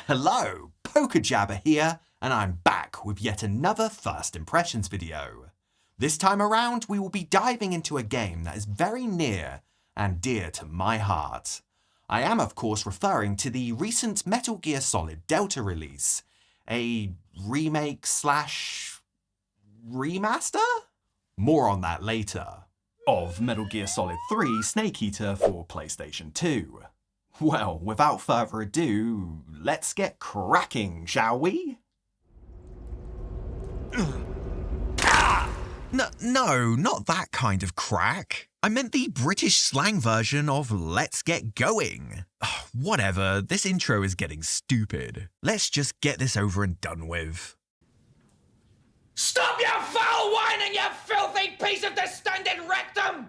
Hello, PokerJabber here, and I'm back with yet another First Impressions video. This time around, we will be diving into a game that is very near and dear to my heart. I am of course referring to the recent Metal Gear Solid Delta release, a remake / remaster? More on that later. Of Metal Gear Solid 3 Snake Eater for PlayStation 2. Well, without further ado, let's get cracking, shall we? No, not that kind of crack. I meant the British slang version of let's get going. Whatever, this intro is getting stupid. Let's just get this over and done with. Stop your foul whining, you filthy piece of distended rectum!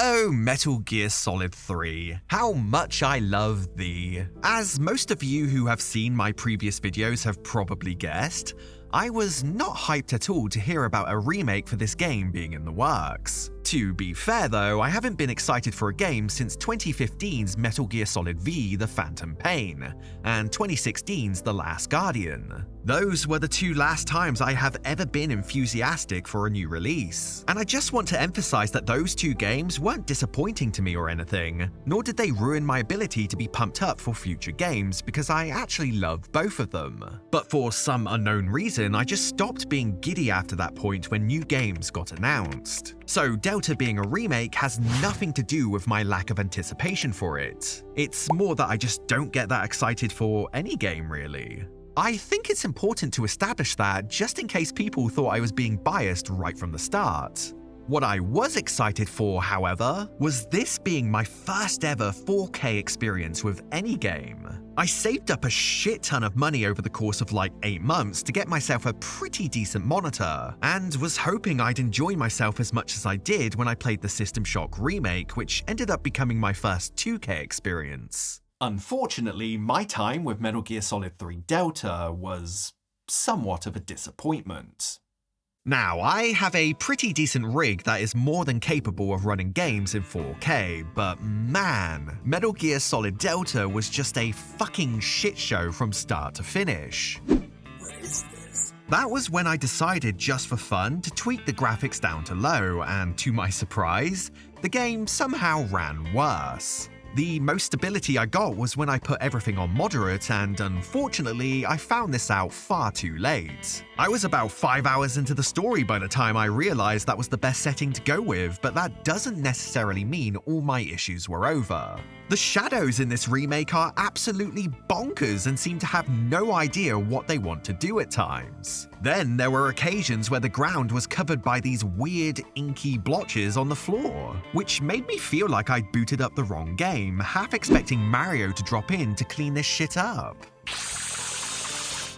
Oh, Metal Gear Solid 3. How much I love thee. As most of you who have seen my previous videos have probably guessed, I was not hyped at all to hear about a remake for this game being in the works. To be fair though, I haven't been excited for a game since 2015's Metal Gear Solid V: The Phantom Pain, and 2016's The Last Guardian. Those were the two last times I have ever been enthusiastic for a new release. And I just want to emphasize that those two games weren't disappointing to me or anything, nor did they ruin my ability to be pumped up for future games because I actually love both of them. But for some unknown reason, I just stopped being giddy after that point when new games got announced. So Delta being a remake has nothing to do with my lack of anticipation for it. It's more that I just don't get that excited for any game really. I think it's important to establish that just in case people thought I was being biased right from the start. What I was excited for, however, was this being my first ever 4K experience with any game. I saved up a shit ton of money over the course of like 8 months to get myself a pretty decent monitor, and was hoping I'd enjoy myself as much as I did when I played the System Shock remake, which ended up becoming my first 2K experience. Unfortunately, my time with Metal Gear Solid 3 Delta was somewhat of a disappointment. Now, I have a pretty decent rig that is more than capable of running games in 4K, but man, Metal Gear Solid Delta was just a fucking shit show from start to finish. What is this? That was when I decided just for fun to tweak the graphics down to low, and to my surprise, the game somehow ran worse. The most stability I got was when I put everything on moderate, and unfortunately, I found this out far too late. I was about 5 hours into the story by the time I realized that was the best setting to go with, but that doesn't necessarily mean all my issues were over. The shadows in this remake are absolutely bonkers and seem to have no idea what they want to do at times. Then there were occasions where the ground was covered by these weird inky blotches on the floor, which made me feel like I'd booted up the wrong game, half expecting Mario to drop in to clean this shit up.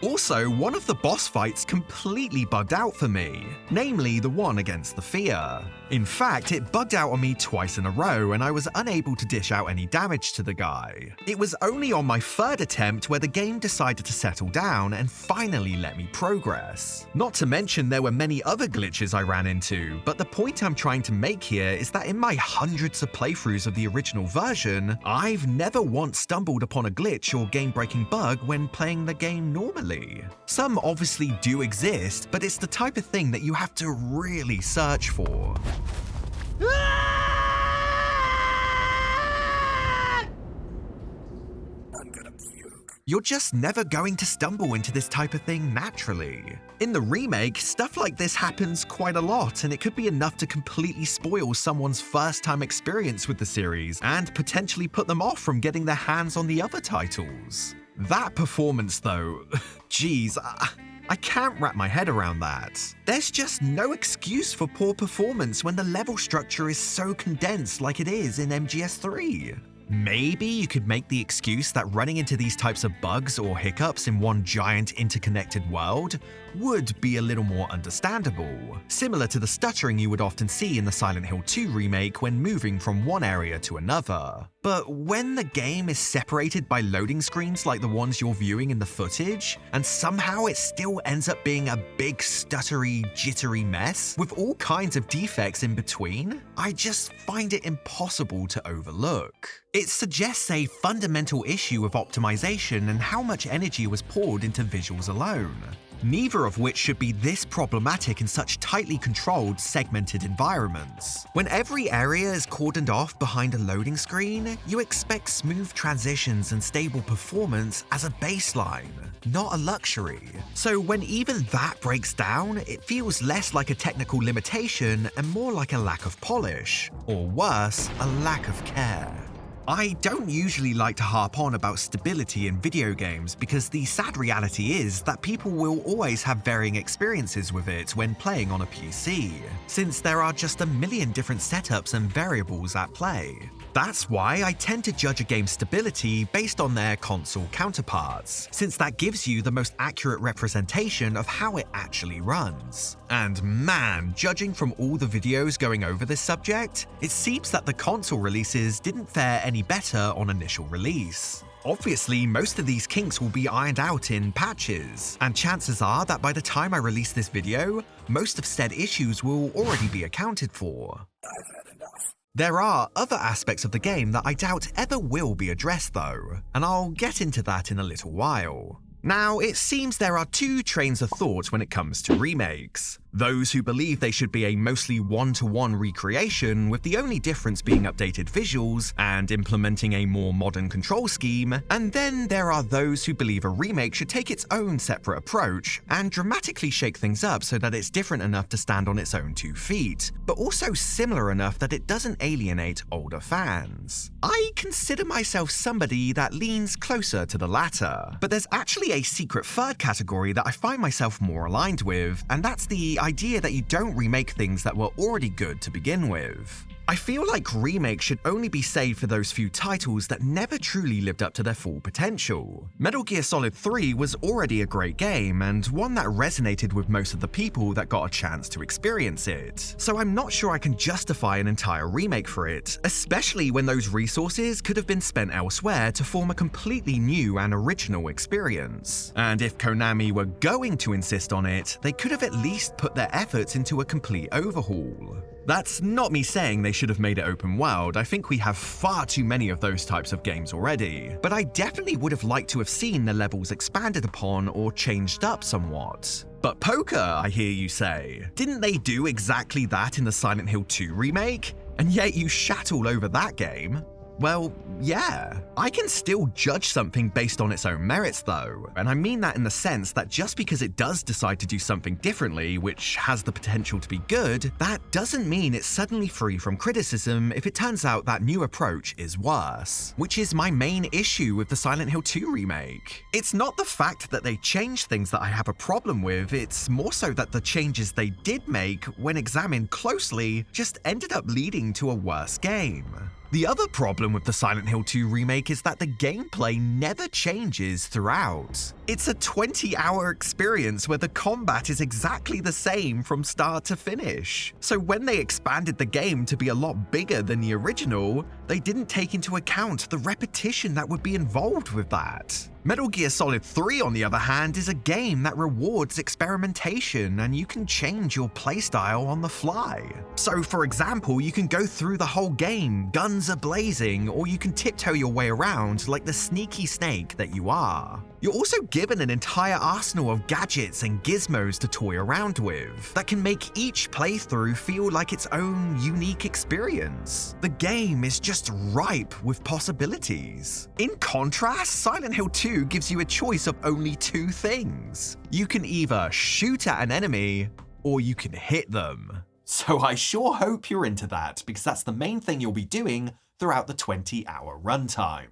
Also, one of the boss fights completely bugged out for me, namely the one against the Fear. In fact, it bugged out on me twice in a row and I was unable to dish out any damage to the guy. It was only on my third attempt where the game decided to settle down and finally let me progress. Not to mention there were many other glitches I ran into, but the point I'm trying to make here is that in my hundreds of playthroughs of the original version, I've never once stumbled upon a glitch or game-breaking bug when playing the game normally. Some obviously do exist, but it's the type of thing that you have to really search for. I'm gonna puke. You're just never going to stumble into this type of thing naturally. In the remake, stuff like this happens quite a lot, and it could be enough to completely spoil someone's first-time experience with the series and potentially put them off from getting their hands on the other titles. That performance though, geez, I can't wrap my head around that. There's just no excuse for poor performance when the level structure is so condensed like it is in MGS3. Maybe you could make the excuse that running into these types of bugs or hiccups in one giant interconnected world would be a little more understandable, similar to the stuttering you would often see in the Silent Hill 2 remake when moving from one area to another. But when the game is separated by loading screens like the ones you're viewing in the footage, and somehow it still ends up being a big stuttery, jittery mess with all kinds of defects in between, I just find it impossible to overlook. It suggests a fundamental issue of optimization and how much energy was poured into visuals alone, neither of which should be this problematic in such tightly controlled, segmented environments. When every area is cordoned off behind a loading screen, you expect smooth transitions and stable performance as a baseline, not a luxury. So when even that breaks down, it feels less like a technical limitation and more like a lack of polish, or worse, a lack of care. I don't usually like to harp on about stability in video games because the sad reality is that people will always have varying experiences with it when playing on a PC, since there are just a million different setups and variables at play. That's why I tend to judge a game's stability based on their console counterparts, since that gives you the most accurate representation of how it actually runs. And man, judging from all the videos going over this subject, it seems that the console releases didn't fare any better on initial release. Obviously, most of these kinks will be ironed out in patches, and chances are that by the time I release this video, most of said issues will already be accounted for. I've had enough. There are other aspects of the game that I doubt ever will be addressed though, and I'll get into that in a little while. Now, it seems there are two trains of thought when it comes to remakes. Those who believe they should be a mostly one-to-one recreation, with the only difference being updated visuals and implementing a more modern control scheme, and then there are those who believe a remake should take its own separate approach and dramatically shake things up so that it's different enough to stand on its own 2 feet, but also similar enough that it doesn't alienate older fans. I consider myself somebody that leans closer to the latter, but there's actually a secret third category that I find myself more aligned with, and that's the idea that you don't remake things that were already good to begin with. I feel like remakes should only be saved for those few titles that never truly lived up to their full potential. Metal Gear Solid 3 was already a great game, and one that resonated with most of the people that got a chance to experience it. So I'm not sure I can justify an entire remake for it, especially when those resources could have been spent elsewhere to form a completely new and original experience. And if Konami were going to insist on it, they could have at least put their efforts into a complete overhaul. That's not me saying they should have made it open world. I think we have far too many of those types of games already. But I definitely would have liked to have seen the levels expanded upon or changed up somewhat. But poker, I hear you say. Didn't they do exactly that in the Silent Hill 2 remake? And yet you shat all over that game. Well, yeah. I can still judge something based on its own merits though, and I mean that in the sense that just because it does decide to do something differently, which has the potential to be good, that doesn't mean it's suddenly free from criticism if it turns out that new approach is worse, which is my main issue with the Silent Hill 2 remake. It's not the fact that they changed things that I have a problem with, it's more so that the changes they did make, when examined closely, just ended up leading to a worse game. The other problem with the Silent Hill 2 remake is that the gameplay never changes throughout. It's a 20-hour experience where the combat is exactly the same from start to finish. So when they expanded the game to be a lot bigger than the original, they didn't take into account the repetition that would be involved with that. Metal Gear Solid 3, on the other hand, is a game that rewards experimentation, and you can change your playstyle on the fly. So for example, you can go through the whole game, guns a-blazing, or you can tiptoe your way around like the sneaky snake that you are. You're also given an entire arsenal of gadgets and gizmos to toy around with that can make each playthrough feel like its own unique experience. The game is just ripe with possibilities. In contrast, Silent Hill 2 gives you a choice of only 2 things. You can either shoot at an enemy, or you can hit them. So I sure hope you're into that, because that's the main thing you'll be doing throughout the 20-hour runtime.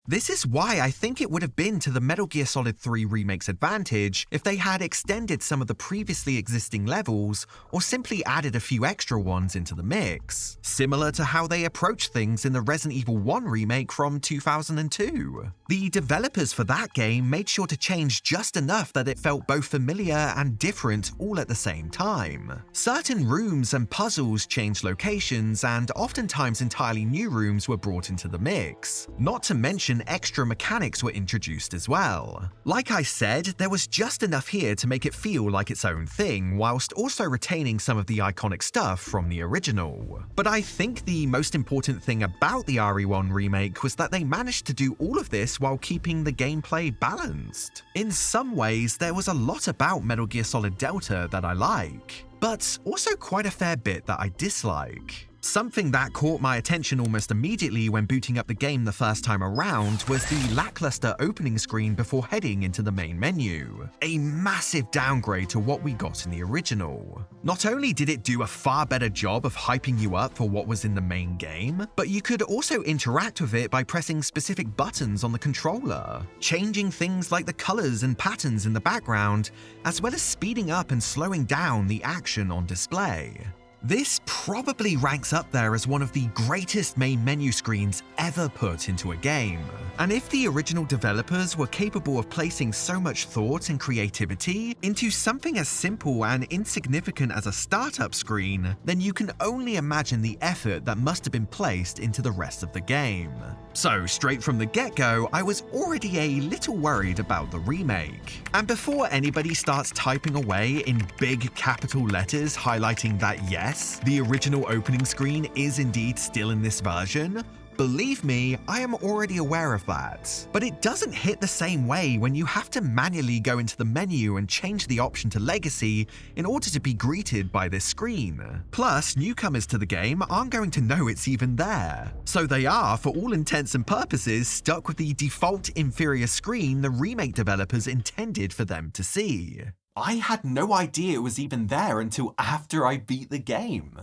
This is why I think it would have been to the Metal Gear Solid 3 Remake's advantage if they had extended some of the previously existing levels or simply added a few extra ones into the mix, similar to how they approached things in the Resident Evil 1 remake from 2002. The developers for that game made sure to change just enough that it felt both familiar and different all at the same time. Certain rooms and puzzles changed locations, and oftentimes entirely new rooms were brought into the mix. Not to mention extra mechanics were introduced as well. Like I said, there was just enough here to make it feel like its own thing, whilst also retaining some of the iconic stuff from the original. But I think the most important thing about the RE1 remake was that they managed to do all of this while keeping the gameplay balanced. In some ways, there was a lot about Metal Gear Solid Delta that I like, but also quite a fair bit that I dislike. Something that caught my attention almost immediately when booting up the game the first time around was the lackluster opening screen before heading into the main menu. A massive downgrade to what we got in the original. Not only did it do a far better job of hyping you up for what was in the main game, but you could also interact with it by pressing specific buttons on the controller, changing things like the colors and patterns in the background, as well as speeding up and slowing down the action on display. This probably ranks up there as one of the greatest main menu screens ever put into a game. And if the original developers were capable of placing so much thought and creativity into something as simple and insignificant as a startup screen, then you can only imagine the effort that must have been placed into the rest of the game. So straight from the get-go, I was already a little worried about the remake. And before anybody starts typing away in big capital letters highlighting that yes, the original opening screen is indeed still in this version, believe me, I am already aware of that. But it doesn't hit the same way when you have to manually go into the menu and change the option to Legacy in order to be greeted by this screen. Plus, newcomers to the game aren't going to know it's even there. So they are, for all intents and purposes, stuck with the default inferior screen the remake developers intended for them to see. I had no idea it was even there until after I beat the game.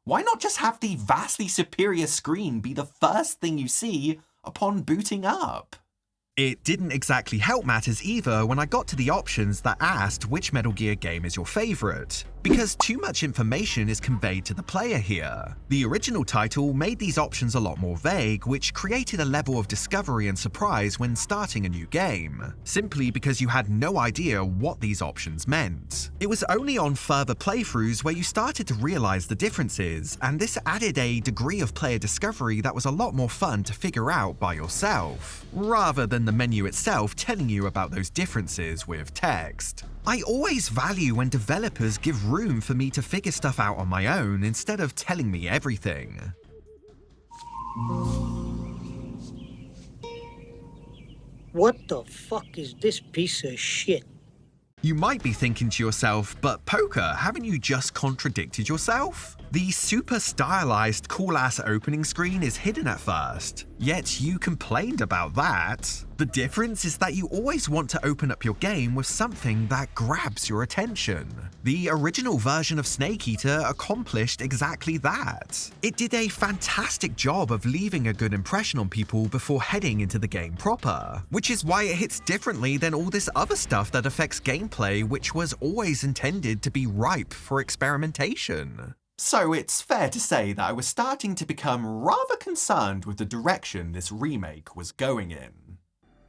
Why not just have the vastly superior screen be the first thing you see upon booting up? It didn't exactly help matters either when I got to the options that asked which Metal Gear game is your favourite, because too much information is conveyed to the player here. The original title made these options a lot more vague, which created a level of discovery and surprise when starting a new game, simply because you had no idea what these options meant. It was only on further playthroughs where you started to realise the differences, and this added a degree of player discovery that was a lot more fun to figure out by yourself, rather than the menu itself telling you about those differences with text. I always value when developers give room for me to figure stuff out on my own instead of telling me everything. What the fuck is this piece of shit? You might be thinking to yourself, but Poker, haven't you just contradicted yourself? The super stylized cool-ass opening screen is hidden at first, yet you complained about that. The difference is that you always want to open up your game with something that grabs your attention. The original version of Snake Eater accomplished exactly that. It did a fantastic job of leaving a good impression on people before heading into the game proper, which is why it hits differently than all this other stuff that affects gameplay, which was always intended to be ripe for experimentation. So it's fair to say that I was starting to become rather concerned with the direction this remake was going in.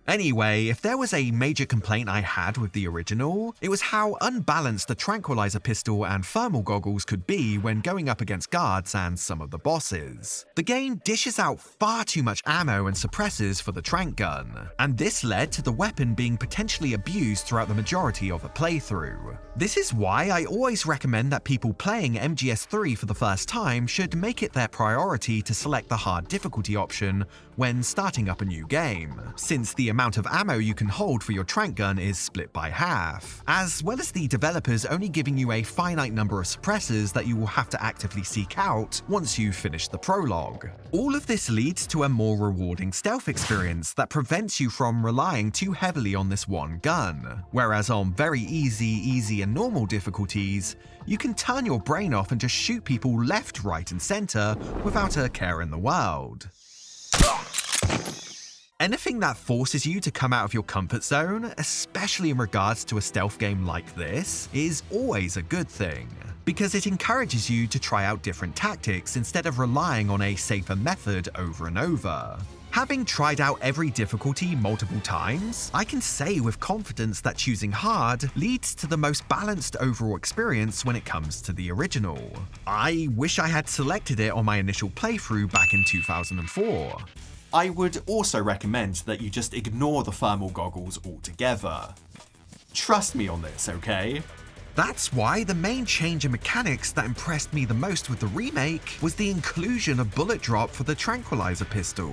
Anyway, if there was a major complaint I had with the original, it was how unbalanced the tranquilizer pistol and thermal goggles could be when going up against guards and some of the bosses. The game dishes out far too much ammo and suppressors for the tranq gun, and this led to the weapon being potentially abused throughout the majority of a playthrough. This is why I always recommend that people playing MGS3 for the first time should make it their priority to select the hard difficulty option when starting up a new game, since the amount of ammo you can hold for your tranq gun is split by half, as well as the developers only giving you a finite number of suppressors that you will have to actively seek out once you've finished the prologue. All of this leads to a more rewarding stealth experience that prevents you from relying too heavily on this one gun, whereas on very easy and normal difficulties, you can turn your brain off and just shoot people left, right and center without a care in the world. Anything that forces you to come out of your comfort zone, especially in regards to a stealth game like this, is always a good thing, because it encourages you to try out different tactics instead of relying on a safer method over and over. Having tried out every difficulty multiple times, I can say with confidence that choosing hard leads to the most balanced overall experience when it comes to the original. I wish I had selected it on my initial playthrough back in 2004. I would also recommend that you just ignore the thermal goggles altogether. Trust me on this, okay? That's why the main change in mechanics that impressed me the most with the remake was the inclusion of bullet drop for the tranquilizer pistol.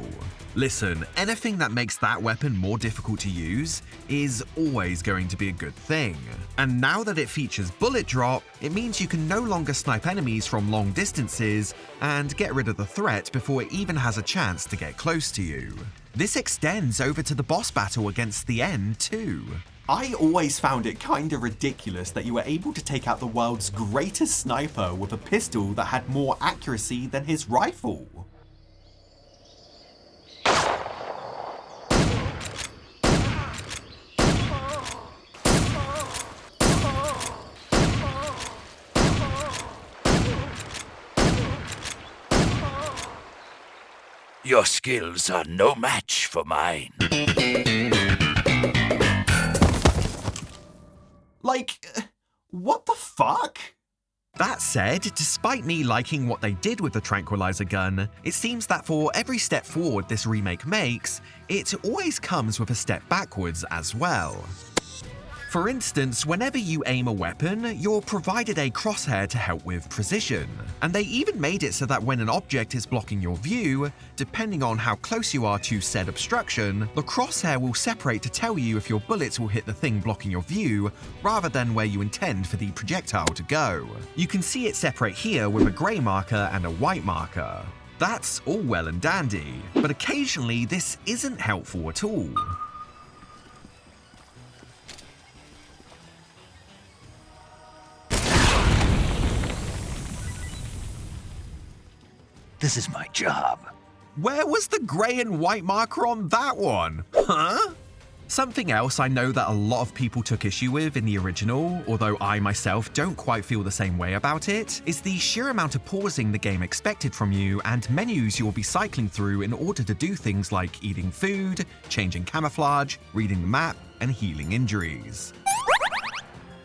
Listen, anything that makes that weapon more difficult to use is always going to be a good thing. And now that it features bullet drop, it means you can no longer snipe enemies from long distances and get rid of the threat before it even has a chance to get close to you. This extends over to the boss battle against the end too. I always found it kinda ridiculous that you were able to take out the world's greatest sniper with a pistol that had more accuracy than his rifle. Your skills are no match for mine. Like, what the fuck? That said, despite me liking what they did with the tranquilizer gun, it seems that for every step forward this remake makes, it always comes with a step backwards as well. For instance, whenever you aim a weapon, you're provided a crosshair to help with precision. And they even made it so that when an object is blocking your view, depending on how close you are to said obstruction, the crosshair will separate to tell you if your bullets will hit the thing blocking your view, rather than where you intend for the projectile to go. You can see it separate here with a grey marker and a white marker. That's all well and dandy, but occasionally this isn't helpful at all. This is my job. Where was the grey and white marker on that one? Huh? Something else I know that a lot of people took issue with in the original, although I myself don't quite feel the same way about it, is the sheer amount of pausing the game expected from you and menus you will be cycling through in order to do things like eating food, changing camouflage, reading the map, and healing injuries.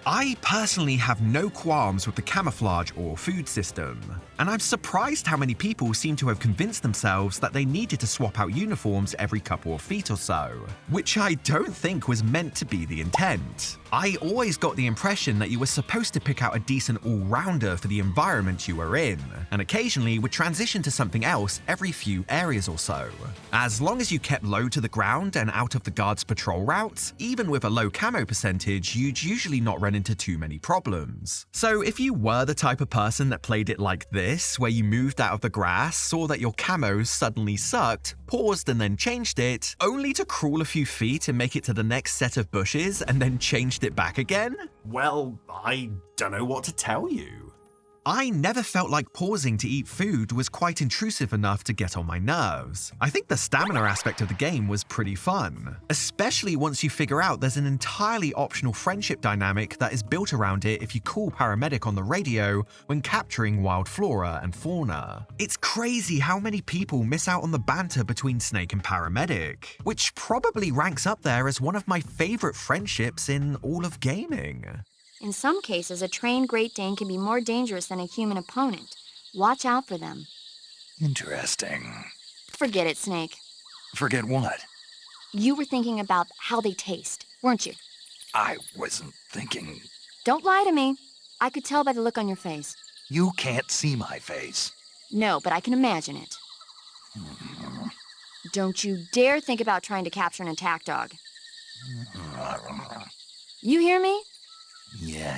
I personally have no qualms with the camouflage or food system, and I'm surprised how many people seem to have convinced themselves that they needed to swap out uniforms every couple of feet or so, which I don't think was meant to be the intent. I always got the impression that you were supposed to pick out a decent all-rounder for the environment you were in, and occasionally would transition to something else every few areas or so. As long as you kept low to the ground and out of the guard's patrol routes, even with a low camo percentage, you'd usually not run into too many problems. So if you were the type of person that played it like this, where you moved out of the grass, saw that your camo suddenly sucked, paused and then changed it, only to crawl a few feet and make it to the next set of bushes and then changed it back again? Well, I don't know what to tell you. I never felt like pausing to eat food was quite intrusive enough to get on my nerves. I think the stamina aspect of the game was pretty fun, especially once you figure out there's an entirely optional friendship dynamic that is built around it if you call paramedic on the radio when capturing wild flora and fauna. It's crazy how many people miss out on the banter between Snake and paramedic, which probably ranks up there as one of my favorite friendships in all of gaming. In some cases, a trained Great Dane can be more dangerous than a human opponent. Watch out for them. Interesting. Forget it, Snake. Forget what? You were thinking about how they taste, weren't you? I wasn't thinking. Don't lie to me. I could tell by the look on your face. You can't see my face. No, but I can imagine it. Don't you dare think about trying to capture an attack dog. You hear me? Yeah.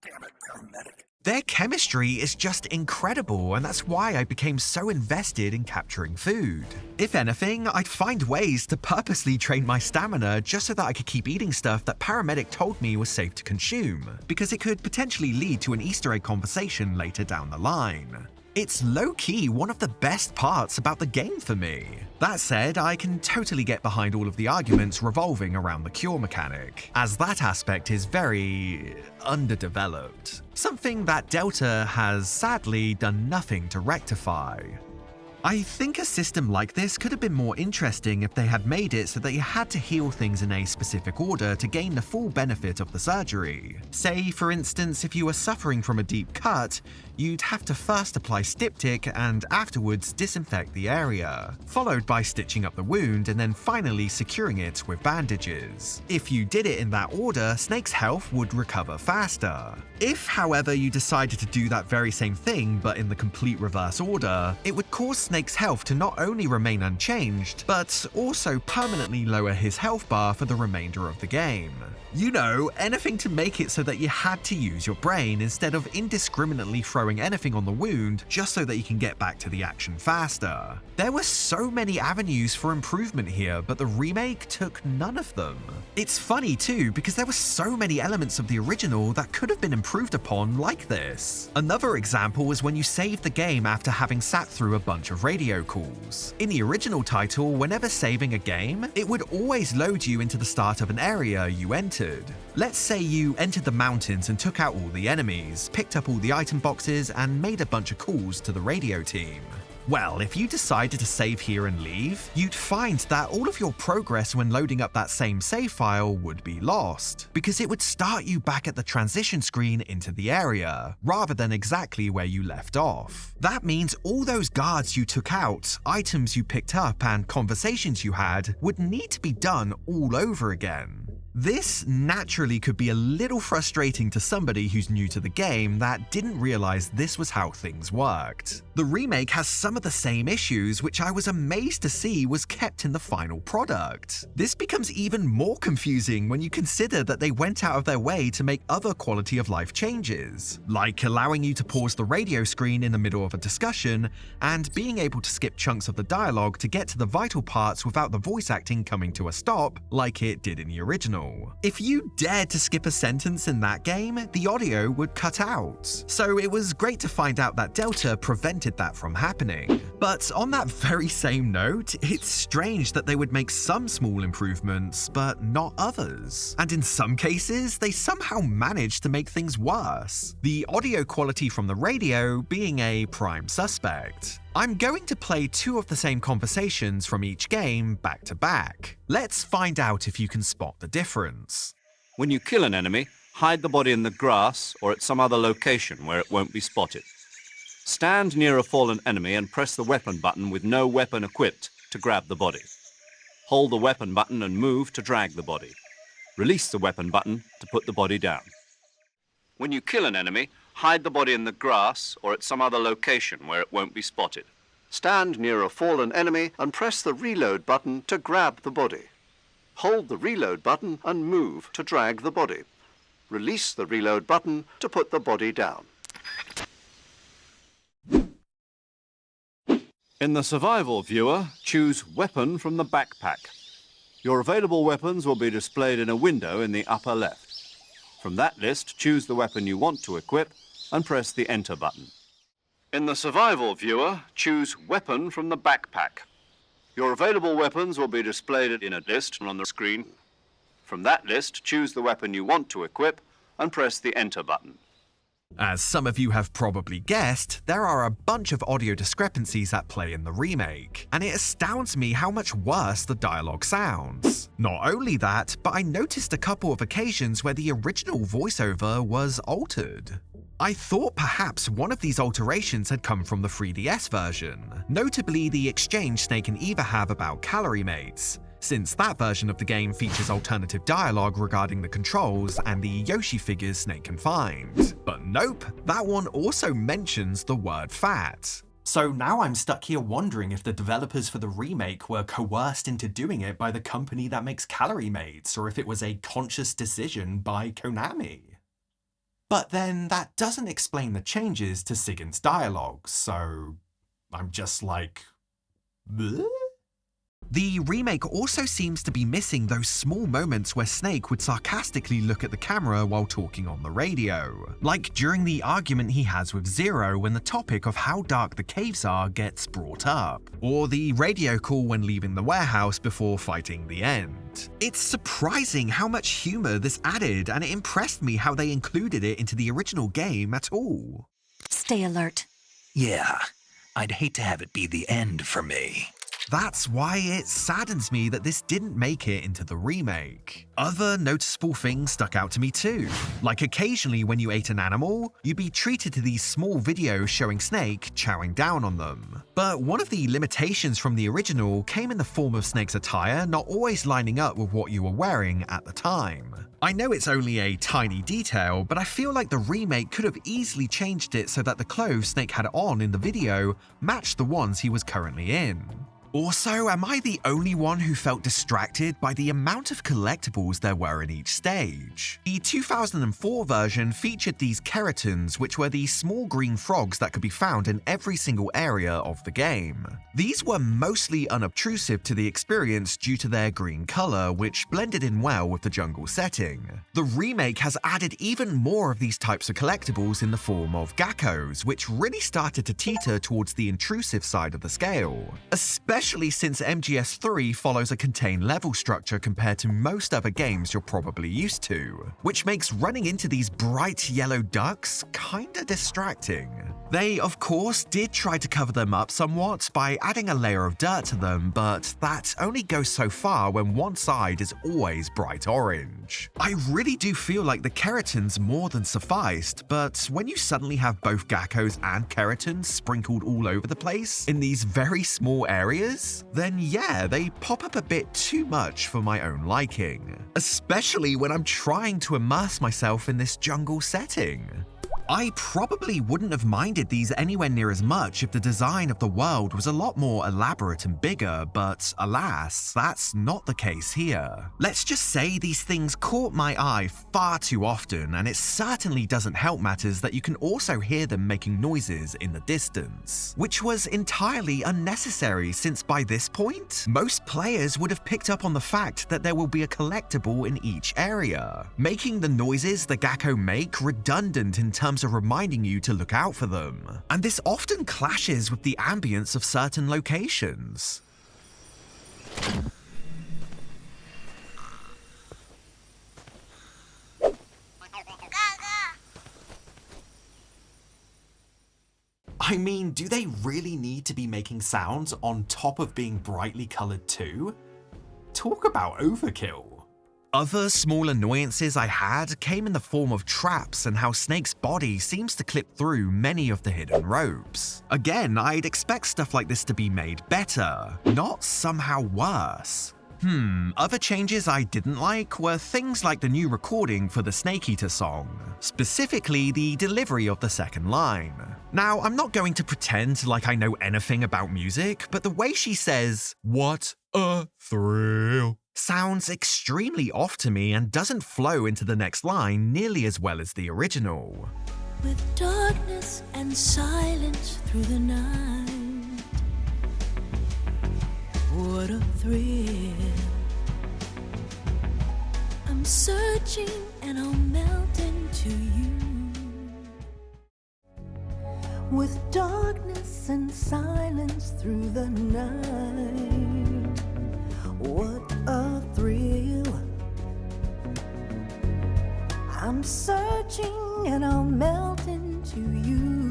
Damn it, paramedic. Their chemistry is just incredible, and that's why I became so invested in capturing food. If anything, I'd find ways to purposely train my stamina just so that I could keep eating stuff that Paramedic told me was safe to consume, because it could potentially lead to an Easter egg conversation later down the line. It's low-key one of the best parts about the game for me. That said, I can totally get behind all of the arguments revolving around the cure mechanic, as that aspect is very underdeveloped. Something that Delta has sadly done nothing to rectify. I think a system like this could have been more interesting if they had made it so that you had to heal things in a specific order to gain the full benefit of the surgery. Say, for instance, if you were suffering from a deep cut, you'd have to first apply styptic and afterwards disinfect the area, followed by stitching up the wound and then finally securing it with bandages. If you did it in that order, Snake's health would recover faster. If, however, you decided to do that very same thing but in the complete reverse order, it would cause Snake's health to not only remain unchanged, but also permanently lower his health bar for the remainder of the game. You know, anything to make it so that you had to use your brain instead of indiscriminately throwing anything on the wound just so that you can get back to the action faster. There were so many avenues for improvement here, but the remake took none of them. It's funny too, because there were so many elements of the original that could have been improved upon like this. Another example was when you saved the game after having sat through a bunch of radio calls. In the original title, whenever saving a game, it would always load you into the start of an area you entered. Let's say you entered the mountains and took out all the enemies, picked up all the item boxes, and made a bunch of calls to the radio team. Well, if you decided to save here and leave, you'd find that all of your progress when loading up that same save file would be lost, because it would start you back at the transition screen into the area, rather than exactly where you left off. That means all those guards you took out, items you picked up, and conversations you had would need to be done all over again. This naturally could be a little frustrating to somebody who's new to the game that didn't realize this was how things worked. The remake has some of the same issues, which I was amazed to see was kept in the final product. This becomes even more confusing when you consider that they went out of their way to make other quality of life changes, like allowing you to pause the radio screen in the middle of a discussion and being able to skip chunks of the dialogue to get to the vital parts without the voice acting coming to a stop like it did in the original. If you dared to skip a sentence in that game, the audio would cut out. So it was great to find out that Delta prevented that from happening. But on that very same note, it's strange that they would make some small improvements, but not others. And in some cases, they somehow managed to make things worse. The audio quality from the radio being a prime suspect. I'm going to play two of the same conversations from each game back to back. Let's find out if you can spot the difference. When you kill an enemy, hide the body in the grass or at some other location where it won't be spotted. Stand near a fallen enemy and press the weapon button with no weapon equipped to grab the body. Hold the weapon button and move to drag the body. Release the weapon button to put the body down. When you kill an enemy, hide the body in the grass or at some other location where it won't be spotted. Stand near a fallen enemy and press the reload button to grab the body. Hold the reload button and move to drag the body. Release the reload button to put the body down. In the survival viewer, choose Weapon from the backpack. Your available weapons will be displayed in a window in the upper left. From that list, choose the weapon you want to equip and press the Enter button. In the survival viewer, choose Weapon from the backpack. Your available weapons will be displayed in a list on the screen. From that list, choose the weapon you want to equip and press the Enter button. As some of you have probably guessed, there are a bunch of audio discrepancies at play in the remake, and it astounds me how much worse the dialogue sounds. Not only that, but I noticed a couple of occasions where the original voiceover was altered. I thought perhaps one of these alterations had come from the 3DS version, notably the exchange Snake and Eva have about calorie mates, since that version of the game features alternative dialogue regarding the controls and the Yoshi figures Snake can find. But nope, that one also mentions the word fat. So now I'm stuck here wondering if the developers for the remake were coerced into doing it by the company that makes calorie mates, or if it was a conscious decision by Konami. But then that doesn't explain the changes to Sigyn's dialogue, so I'm just like, bleh? The remake also seems to be missing those small moments where Snake would sarcastically look at the camera while talking on the radio. Like during the argument he has with Zero when the topic of how dark the caves are gets brought up. Or the radio call when leaving the warehouse before fighting the end. It's surprising how much humor this added, and it impressed me how they included it into the original game at all. Stay alert. Yeah, I'd hate to have it be the end for me. That's why it saddens me that this didn't make it into the remake. Other noticeable things stuck out to me too. Like occasionally when you ate an animal, you'd be treated to these small videos showing Snake chowing down on them. But one of the limitations from the original came in the form of Snake's attire not always lining up with what you were wearing at the time. I know it's only a tiny detail, but I feel like the remake could have easily changed it so that the clothes Snake had on in the video matched the ones he was currently in. Also, am I the only one who felt distracted by the amount of collectibles there were in each stage? The 2004 version featured these keratins, which were these small green frogs that could be found in every single area of the game. These were mostly unobtrusive to the experience due to their green color, which blended in well with the jungle setting. The remake has added even more of these types of collectibles in the form of geckos, which really started to teeter towards the intrusive side of the scale. Especially since MGS3 follows a contained level structure compared to most other games you're probably used to, which makes running into these bright yellow ducks kinda distracting. They, of course, did try to cover them up somewhat by adding a layer of dirt to them, but that only goes so far when one side is always bright orange. I really do feel like the keratins more than sufficed, but when you suddenly have both geckos and keratins sprinkled all over the place in these very small areas, then yeah, they pop up a bit too much for my own liking. Especially when I'm trying to immerse myself in this jungle setting. I probably wouldn't have minded these anywhere near as much if the design of the world was a lot more elaborate and bigger, but alas, that's not the case here. Let's just say these things caught my eye far too often, and it certainly doesn't help matters that you can also hear them making noises in the distance, which was entirely unnecessary since by this point, most players would have picked up on the fact that there will be a collectible in each area, making the noises the gecko make redundant in terms of reminding you to look out for them. And this often clashes with the ambience of certain locations. I mean, do they really need to be making sounds on top of being brightly colored too? Talk about overkill. Other small annoyances I had came in the form of traps and how Snake's body seems to clip through many of the hidden ropes. Again, I'd expect stuff like this to be made better, not somehow worse. Other changes I didn't like were things like the new recording for the Snake Eater song, specifically the delivery of the second line. Now, I'm not going to pretend like I know anything about music, but the way she says, "What a thrill," sounds extremely off to me and doesn't flow into the next line nearly as well as the original. With darkness and silence through the night, what a thrill. I'm searching and I'll melt into you. With darkness and silence through the night, what a thrill. I'm searching and I'll melt into you.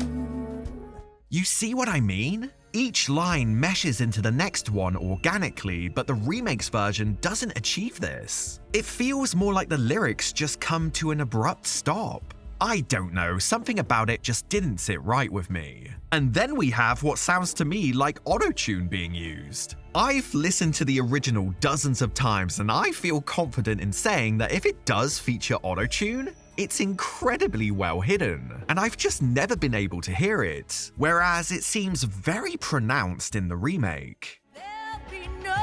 You see what I mean? Each line meshes into the next one organically, but the remake's version doesn't achieve this. It feels more like the lyrics just come to an abrupt stop. I don't know, something about it just didn't sit right with me. And then we have what sounds to me like auto-tune being used. I've listened to the original dozens of times and I feel confident in saying that if it does feature auto-tune, it's incredibly well hidden, and I've just never been able to hear it, whereas it seems very pronounced in the remake. There'll be no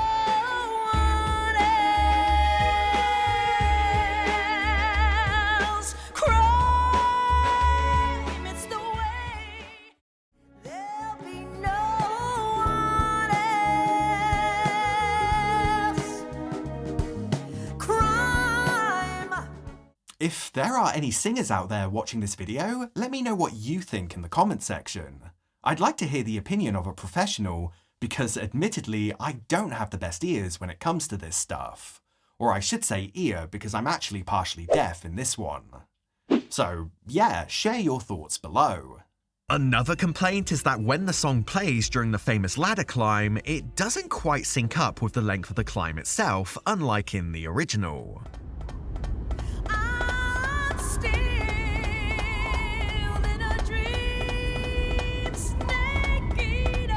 one else crying If there are any singers out there watching this video, let me know what you think in the comment section. I'd like to hear the opinion of a professional, because admittedly, I don't have the best ears when it comes to this stuff. Or I should say ear, because I'm actually partially deaf in this one. So yeah, share your thoughts below. Another complaint is that when the song plays during the famous ladder climb, it doesn't quite sync up with the length of the climb itself, unlike in the original. I'm still in a dream, snake eater.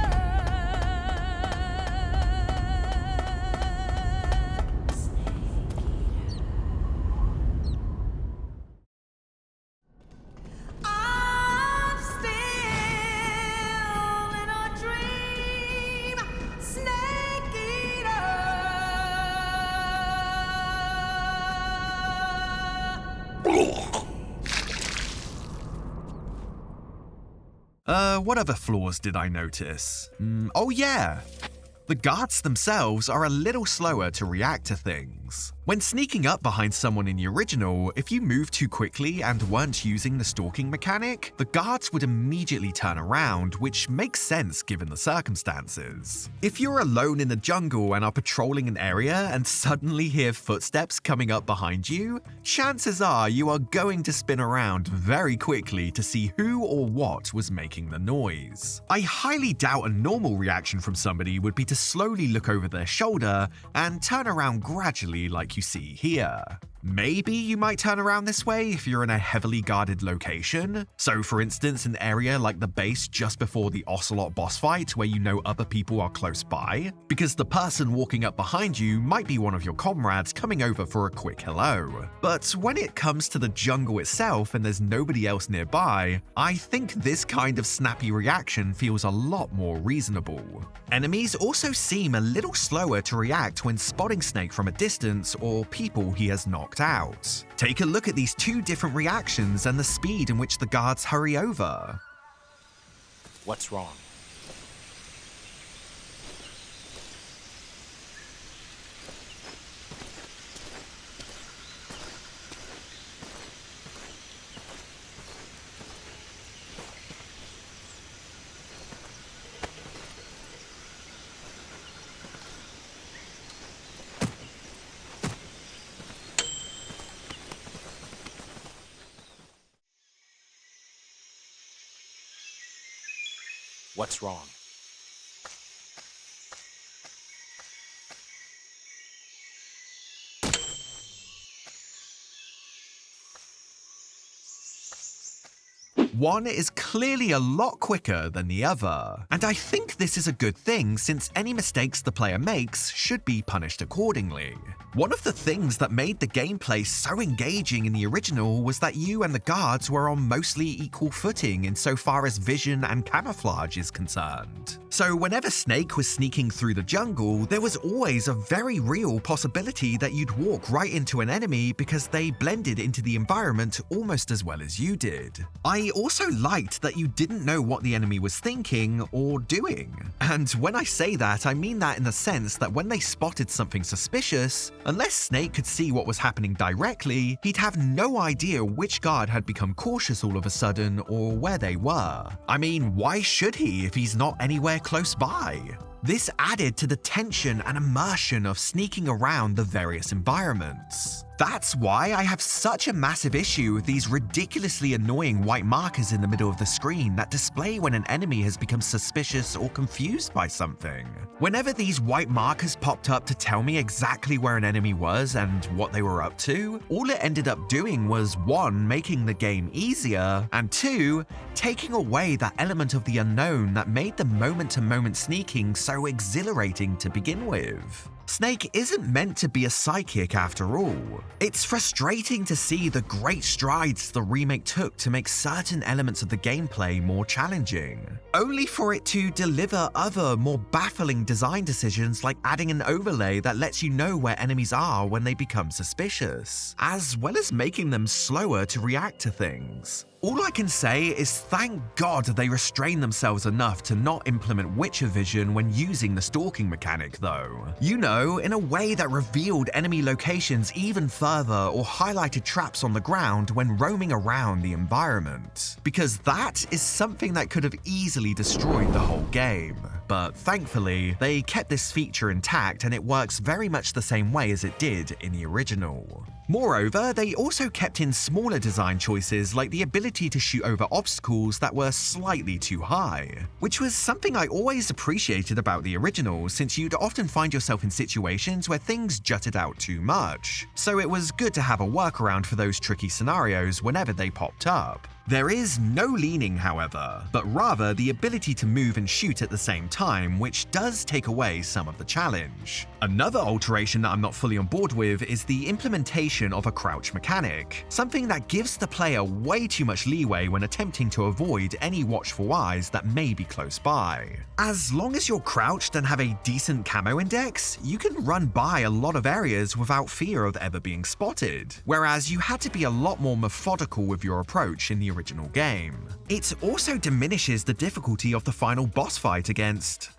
I'm still in a dream, snake eater. What other flaws did I notice? Oh yeah! The guards themselves are a little slower to react to things. When sneaking up behind someone in the original, if you moved too quickly and weren't using the stalking mechanic, the guards would immediately turn around, which makes sense given the circumstances. If you're alone in the jungle and are patrolling an area and suddenly hear footsteps coming up behind you, chances are you are going to spin around very quickly to see who or what was making the noise. I highly doubt a normal reaction from somebody would be to slowly look over their shoulder and turn around gradually like you see here. Maybe you might turn around this way if you're in a heavily guarded location. So for instance, an area like the base just before the Ocelot boss fight where you know other people are close by, because the person walking up behind you might be one of your comrades coming over for a quick hello. But when it comes to the jungle itself and there's nobody else nearby, I think this kind of snappy reaction feels a lot more reasonable. Enemies also seem a little slower to react when spotting Snake from a distance or people he has knocked out. Take a look at these two different reactions and the speed in which the guards hurry over. What's wrong? What's wrong? One is clearly a lot quicker than the other, and I think this is a good thing since any mistakes the player makes should be punished accordingly. One of the things that made the gameplay so engaging in the original was that you and the guards were on mostly equal footing insofar as vision and camouflage is concerned. So whenever Snake was sneaking through the jungle, there was always a very real possibility that you'd walk right into an enemy because they blended into the environment almost as well as you did. I also liked that you didn't know what the enemy was thinking or doing. And when I say that, I mean that in the sense that when they spotted something suspicious, unless Snake could see what was happening directly, he'd have no idea which guard had become cautious all of a sudden or where they were. I mean, why should he if he's not anywhere close by? This added to the tension and immersion of sneaking around the various environments. That's why I have such a massive issue with these ridiculously annoying white markers in the middle of the screen that display when an enemy has become suspicious or confused by something. Whenever these white markers popped up to tell me exactly where an enemy was and what they were up to, all it ended up doing was 1. Making the game easier, and 2. Taking away that element of the unknown that made the moment-to-moment sneaking so exhilarating to begin with. Snake isn't meant to be a psychic after all. It's frustrating to see the great strides the remake took to make certain elements of the gameplay more challenging, only for it to deliver other, more baffling design decisions like adding an overlay that lets you know where enemies are when they become suspicious, as well as making them slower to react to things. All I can say is thank God they restrained themselves enough to not implement Witcher vision when using the stalking mechanic though. You know, though, in a way that revealed enemy locations even further or highlighted traps on the ground when roaming around the environment, because that is something that could have easily destroyed the whole game. But thankfully, they kept this feature intact and it works very much the same way as it did in the original. Moreover, they also kept in smaller design choices like the ability to shoot over obstacles that were slightly too high, which was something I always appreciated about the original, since you'd often find yourself in situations where things jutted out too much, so it was good to have a workaround for those tricky scenarios whenever they popped up. There is no leaning, however, but rather the ability to move and shoot at the same time, which does take away some of the challenge. Another alteration that I'm not fully on board with is the implementation of a crouch mechanic, something that gives the player way too much leeway when attempting to avoid any watchful eyes that may be close by. As long as you're crouched and have a decent camo index, you can run by a lot of areas without fear of ever being spotted, whereas you had to be a lot more methodical with your approach in the original game. It also diminishes the difficulty of the final boss fight against,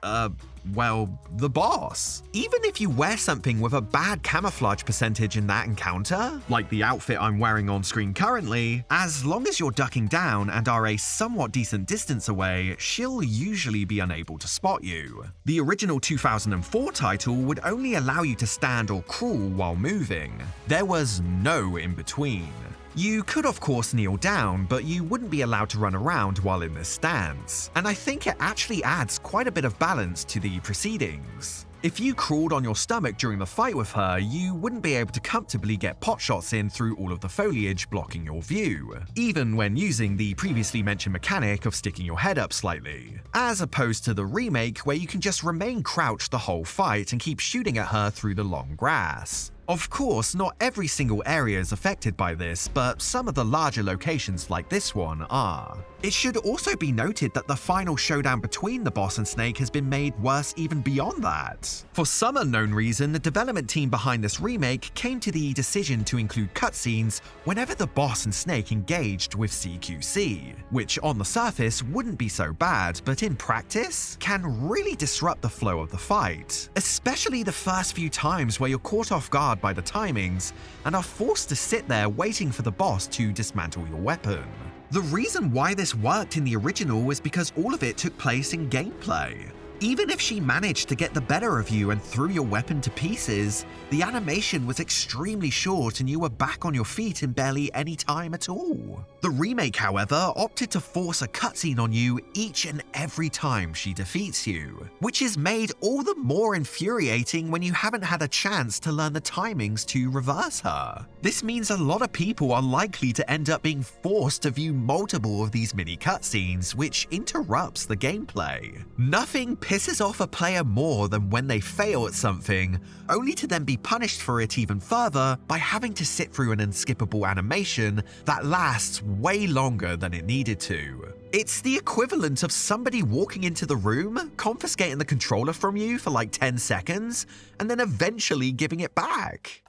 well, the boss. Even if you wear something with a bad camouflage percentage in that encounter, like the outfit I'm wearing on screen currently, as long as you're ducking down and are a somewhat decent distance away, she'll usually be unable to spot you. The original 2004 title would only allow you to stand or crawl while moving. There was no in between. You could of course kneel down, but you wouldn't be allowed to run around while in this stance, and I think it actually adds quite a bit of balance to the proceedings. If you crawled on your stomach during the fight with her, you wouldn't be able to comfortably get potshots in through all of the foliage blocking your view, even when using the previously mentioned mechanic of sticking your head up slightly, as opposed to the remake where you can just remain crouched the whole fight and keep shooting at her through the long grass. Of course, not every single area is affected by this, but some of the larger locations like this one are. It should also be noted that the final showdown between the boss and Snake has been made worse even beyond that. For some unknown reason, the development team behind this remake came to the decision to include cutscenes whenever the boss and Snake engaged with CQC, which on the surface wouldn't be so bad, but in practice can really disrupt the flow of the fight, especially the first few times where you're caught off guard by the timings and are forced to sit there waiting for the boss to dismantle your weapon. The reason why this worked in the original was because all of it took place in gameplay. Even if she managed to get the better of you and threw your weapon to pieces, the animation was extremely short and you were back on your feet in barely any time at all. The remake, however, opted to force a cutscene on you each and every time she defeats you, which is made all the more infuriating when you haven't had a chance to learn the timings to reverse her. This means a lot of people are likely to end up being forced to view multiple of these mini cutscenes, which interrupts the gameplay. Nothing pisses off a player more than when they fail at something, only to then be punished for it even further by having to sit through an unskippable animation that lasts way longer than it needed to. It's the equivalent of somebody walking into the room, confiscating the controller from you for like 10 seconds, and then eventually giving it back.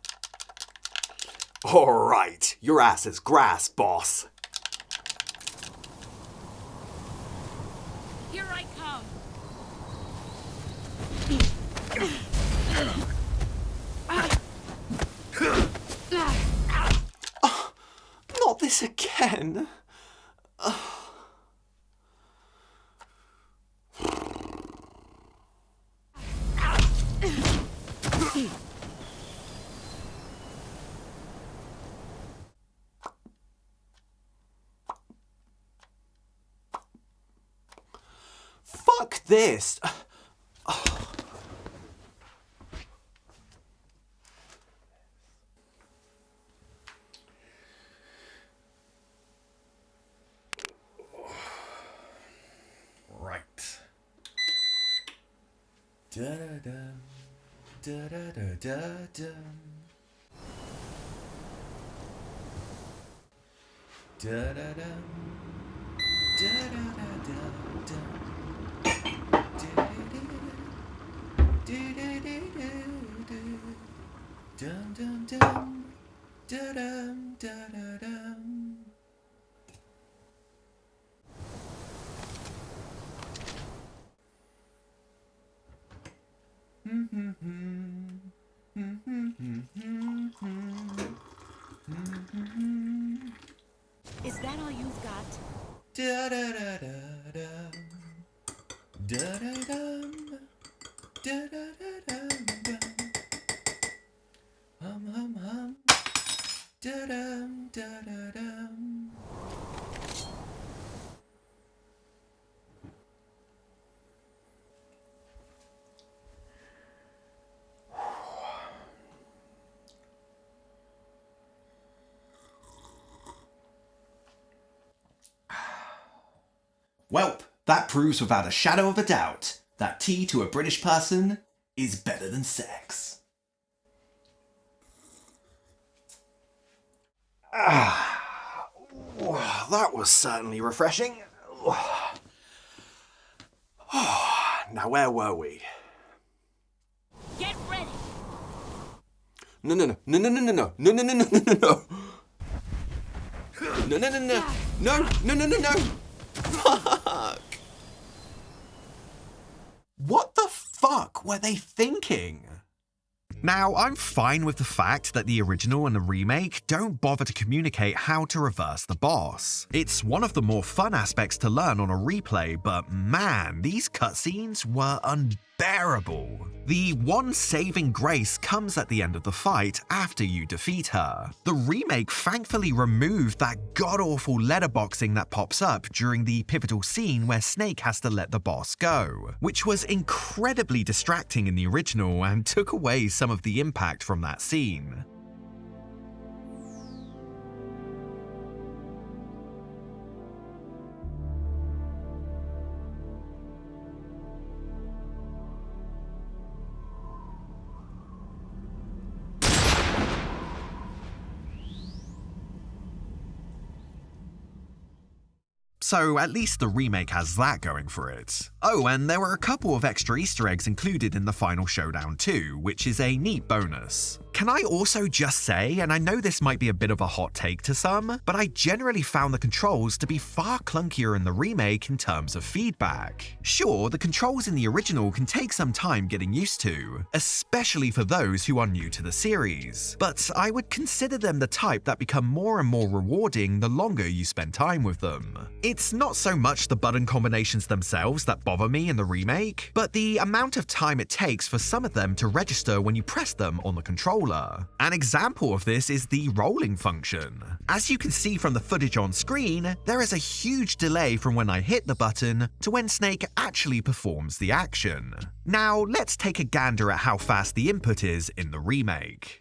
Alright, your ass is grass, boss. Here I come. Not this again. Fuck this. Right. Da-da-dum, da-da-da-da-dum. Da-da-dum, da-da-da-da-dum. Dum dum dum, da dum da da dum. Is that all you've got? Da da da da da. Da da dum. Da da da dum. Hum hum hum. Da dum da da dum. Welp, that proves without a shadow of a doubt that tea to a British person is better than sex. That was certainly refreshing. Now where were we? Get ready! No. No. Fuck! What the fuck were they thinking? Now, I'm fine with the fact that the original and the remake don't bother to communicate how to reverse the boss. It's one of the more fun aspects to learn on a replay, but man, these cutscenes were unbearable. The one saving grace comes at the end of the fight after you defeat her. The remake thankfully removed that god-awful letterboxing that pops up during the pivotal scene where Snake has to let the boss go, which was incredibly distracting in the original and took away some of the impact from that scene. So at least the remake has that going for it. Oh, and there were a couple of extra Easter eggs included in the final showdown too, which is a neat bonus. Can I also just say, and I know this might be a bit of a hot take to some, but I generally found the controls to be far clunkier in the remake in terms of feedback. Sure, the controls in the original can take some time getting used to, especially for those who are new to the series, but I would consider them the type that become more and more rewarding the longer you spend time with them. It's not so much the button combinations themselves that bother me in the remake, but the amount of time it takes for some of them to register when you press them on the controller. An example of this is the rolling function. As you can see from the footage on screen, there is a huge delay from when I hit the button to when Snake actually performs the action. Now, let's take a gander at how fast the input is in the remake.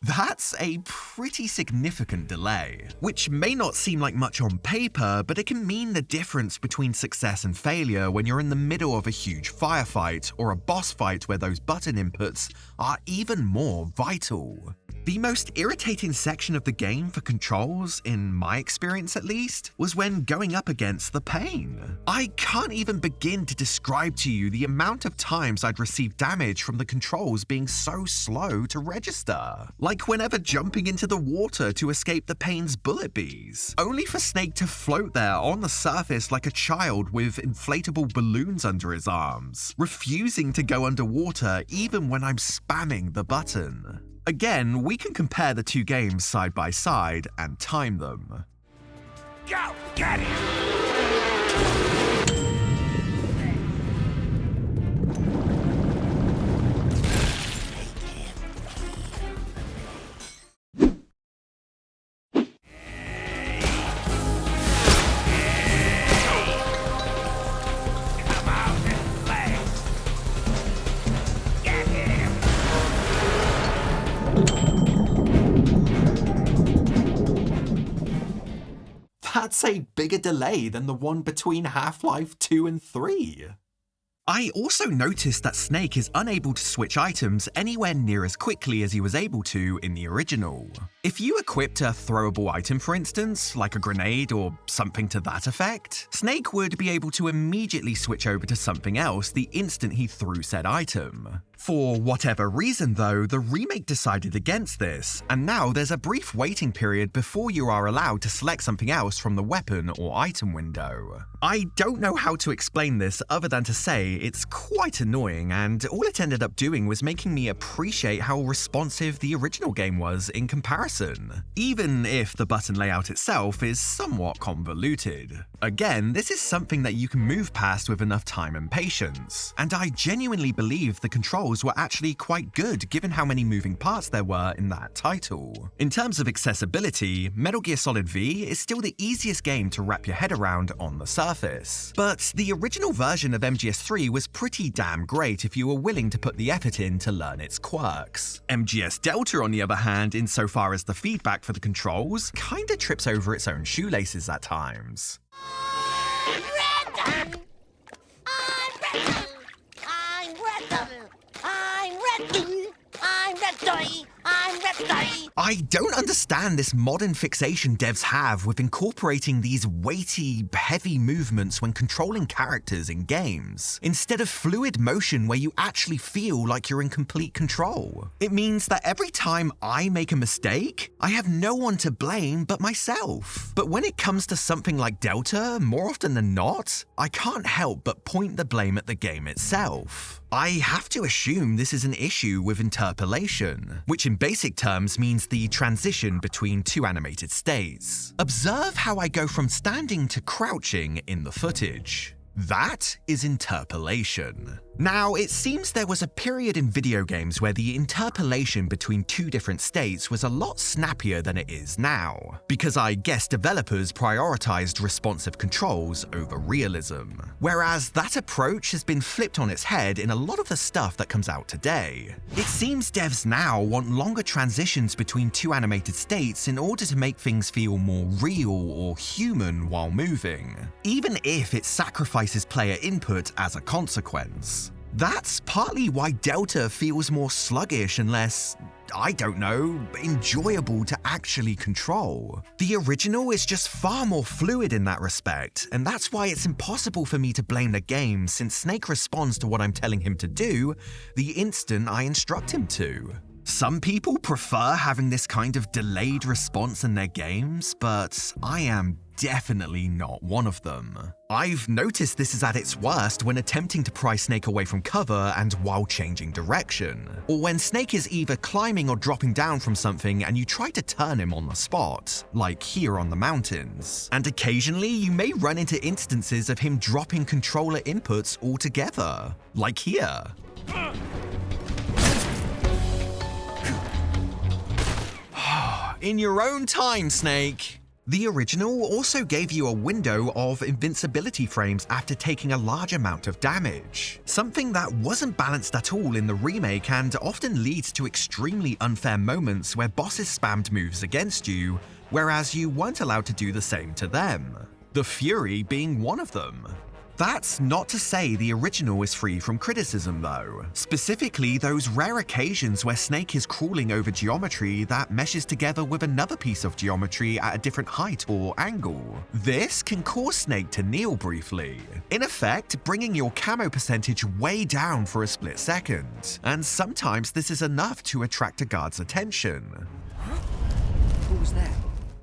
That's a pretty significant delay, which may not seem like much on paper, but it can mean the difference between success and failure when you're in the middle of a huge firefight or a boss fight where those button inputs are even more vital. The most irritating section of the game for controls, in my experience at least, was when going up against the pain. I can't even begin to describe to you the amount of times I'd received damage from the controls being so slow to register. Like whenever jumping into the water to escape the pain's bullet bees, only for Snake to float there on the surface like a child with inflatable balloons under his arms, refusing to go underwater even when I'm spamming the button. Again, we can compare the two games side by side and time them. Go! Get him! Come out and play! Get him! That's a bigger delay than the one between Half-Life 2 and 3. I also noticed that Snake is unable to switch items anywhere near as quickly as he was able to in the original. If you equipped a throwable item, for instance, like a grenade or something to that effect, Snake would be able to immediately switch over to something else the instant he threw said item. For whatever reason though, the remake decided against this, and now there's a brief waiting period before you are allowed to select something else from the weapon or item window. I don't know how to explain this other than to say it's quite annoying, and all it ended up doing was making me appreciate how responsive the original game was in comparison, even if the button layout itself is somewhat convoluted. Again, this is something that you can move past with enough time and patience, and I genuinely believe the controls were actually quite good given how many moving parts there were in that title. In terms of accessibility, Metal Gear Solid V is still the easiest game to wrap your head around on the surface, but the original version of MGS3 was pretty damn great if you were willing to put the effort in to learn its quirks. MGS Delta, on the other hand, insofar as the feedback for the controls, kinda trips over its own shoelaces at times. I don't understand this modern fixation devs have with incorporating these weighty, heavy movements when controlling characters in games, instead of fluid motion where you actually feel like you're in complete control. It means that every time I make a mistake, I have no one to blame but myself. But when it comes to something like Delta, more often than not, I can't help but point the blame at the game itself. I have to assume this is an issue with interpolation, which in basic terms means the transition between two animated states. Observe how I go from standing to crouching in the footage. That is interpolation. Now, it seems there was a period in video games where the interpolation between two different states was a lot snappier than it is now, because I guess developers prioritized responsive controls over realism. Whereas that approach has been flipped on its head in a lot of the stuff that comes out today. It seems devs now want longer transitions between two animated states in order to make things feel more real or human while moving, even if it sacrifices player input as a consequence. That's partly why Delta feels more sluggish and less, I don't know, enjoyable to actually control. The original is just far more fluid in that respect, and that's why it's impossible for me to blame the game since Snake responds to what I'm telling him to do the instant I instruct him to. Some people prefer having this kind of delayed response in their games, but I am definitely not one of them. I've noticed this is at its worst when attempting to pry Snake away from cover and while changing direction, or when Snake is either climbing or dropping down from something and you try to turn him on the spot, like here on the mountains. And occasionally you may run into instances of him dropping controller inputs altogether, like here. In your own time, Snake. The original also gave you a window of invincibility frames after taking a large amount of damage, something that wasn't balanced at all in the remake and often leads to extremely unfair moments where bosses spammed moves against you, whereas you weren't allowed to do the same to them, the Fury being one of them. That's not to say the original is free from criticism though, specifically those rare occasions where Snake is crawling over geometry that meshes together with another piece of geometry at a different height or angle. This can cause Snake to kneel briefly, in effect bringing your camo percentage way down for a split second, and sometimes this is enough to attract a guard's attention. What was that?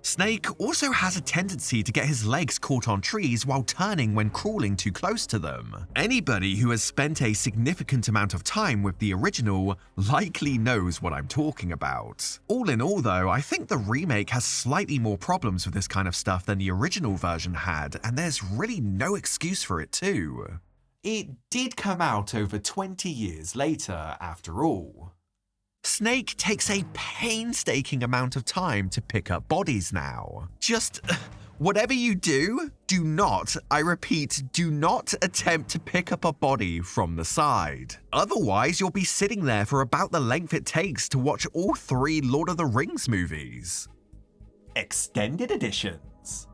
Snake also has a tendency to get his legs caught on trees while turning when crawling too close to them. Anybody who has spent a significant amount of time with the original likely knows what I'm talking about. All in all though, I think the remake has slightly more problems with this kind of stuff than the original version had, and there's really no excuse for it too. It did come out over 20 years later, after all. Snake takes a painstaking amount of time to pick up bodies now. Just, whatever you do, do not, I repeat, do not attempt to pick up a body from the side. Otherwise, you'll be sitting there for about the length it takes to watch all 3 Lord of the Rings movies. Extended editions.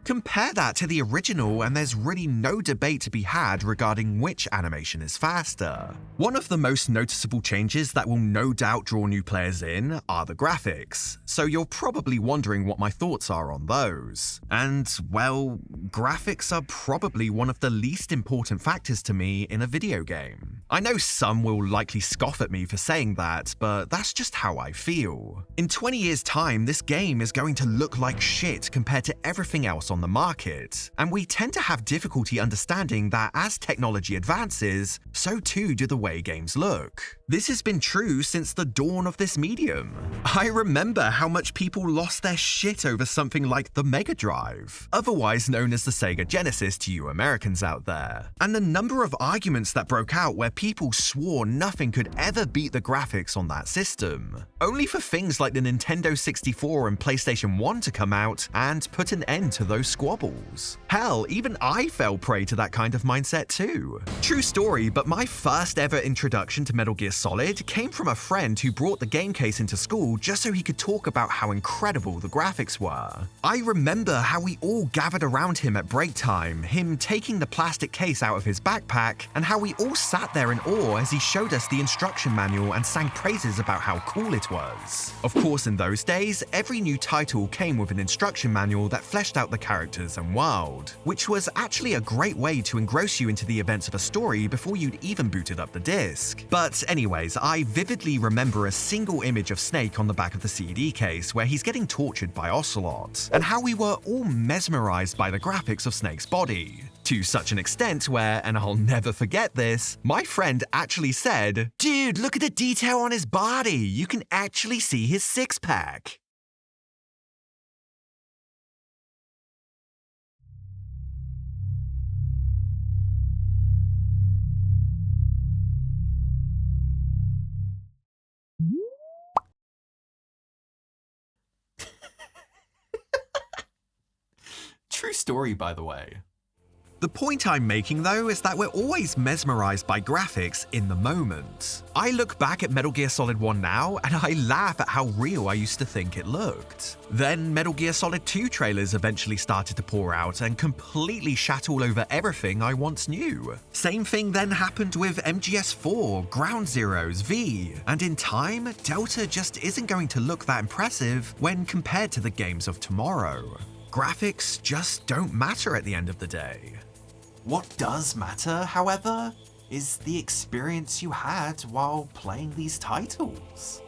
Compare that to the original and there's really no debate to be had regarding which animation is faster. One of the most noticeable changes that will no doubt draw new players in are the graphics, so you're probably wondering what my thoughts are on those. And, well, graphics are probably one of the least important factors to me in a video game. I know some will likely scoff at me for saying that, but that's just how I feel. In 20 years' time, this game is going to look like shit compared to everything else on the market, and we tend to have difficulty understanding that as technology advances, so too do the way games look. This has been true since the dawn of this medium. I remember how much people lost their shit over something like the Mega Drive, otherwise known as the Sega Genesis to you Americans out there, and the number of arguments that broke out where people swore nothing could ever beat the graphics on that system, only for things like the Nintendo 64 and PlayStation 1 to come out and put an end to those squabbles. Hell, even I fell prey to that kind of mindset too. True story, but my first ever introduction to Metal Gear Solid came from a friend who brought the game case into school just so he could talk about how incredible the graphics were. I remember how we all gathered around him at break time, him taking the plastic case out of his backpack, and how we all sat there in awe as he showed us the instruction manual and sang praises about how cool it was. Of course, in those days, every new title came with an instruction manual that fleshed out the characters and world, which was actually a great way to engross you into the events of a story before you'd even booted up the disc. But anyways, I vividly remember a single image of Snake on the back of the CD case where he's getting tortured by Ocelot, and how we were all mesmerized by the graphics of Snake's body. To such an extent where, and I'll never forget this, my friend actually said, "Dude, look at the detail on his body, you can actually see his six-pack." True story, by the way. The point I'm making though is that we're always mesmerized by graphics in the moment. I look back at Metal Gear Solid 1 now and I laugh at how real I used to think it looked. Then Metal Gear Solid 2 trailers eventually started to pour out and completely shat all over everything I once knew. Same thing then happened with MGS4, Ground Zeroes, V, and in time, Delta just isn't going to look that impressive when compared to the games of tomorrow. Graphics just don't matter at the end of the day. What does matter, however, is the experience you had while playing these titles.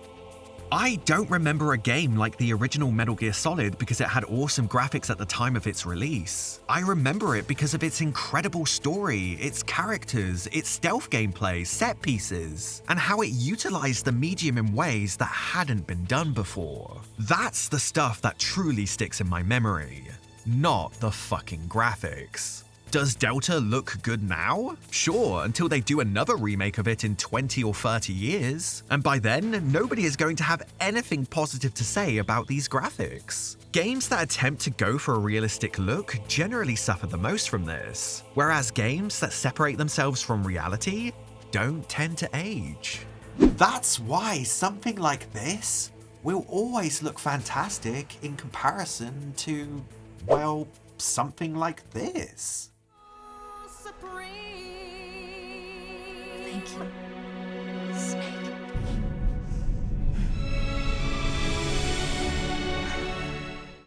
I don't remember a game like the original Metal Gear Solid because it had awesome graphics at the time of its release. I remember it because of its incredible story, its characters, its stealth gameplay, set pieces, and how it utilized the medium in ways that hadn't been done before. That's the stuff that truly sticks in my memory, not the fucking graphics. Does Delta look good now? Sure, until they do another remake of it in 20 or 30 years. And by then, nobody is going to have anything positive to say about these graphics. Games that attempt to go for a realistic look generally suffer the most from this, whereas games that separate themselves from reality don't tend to age. That's why something like this will always look fantastic in comparison to, well, something like this. Thank you, Snake.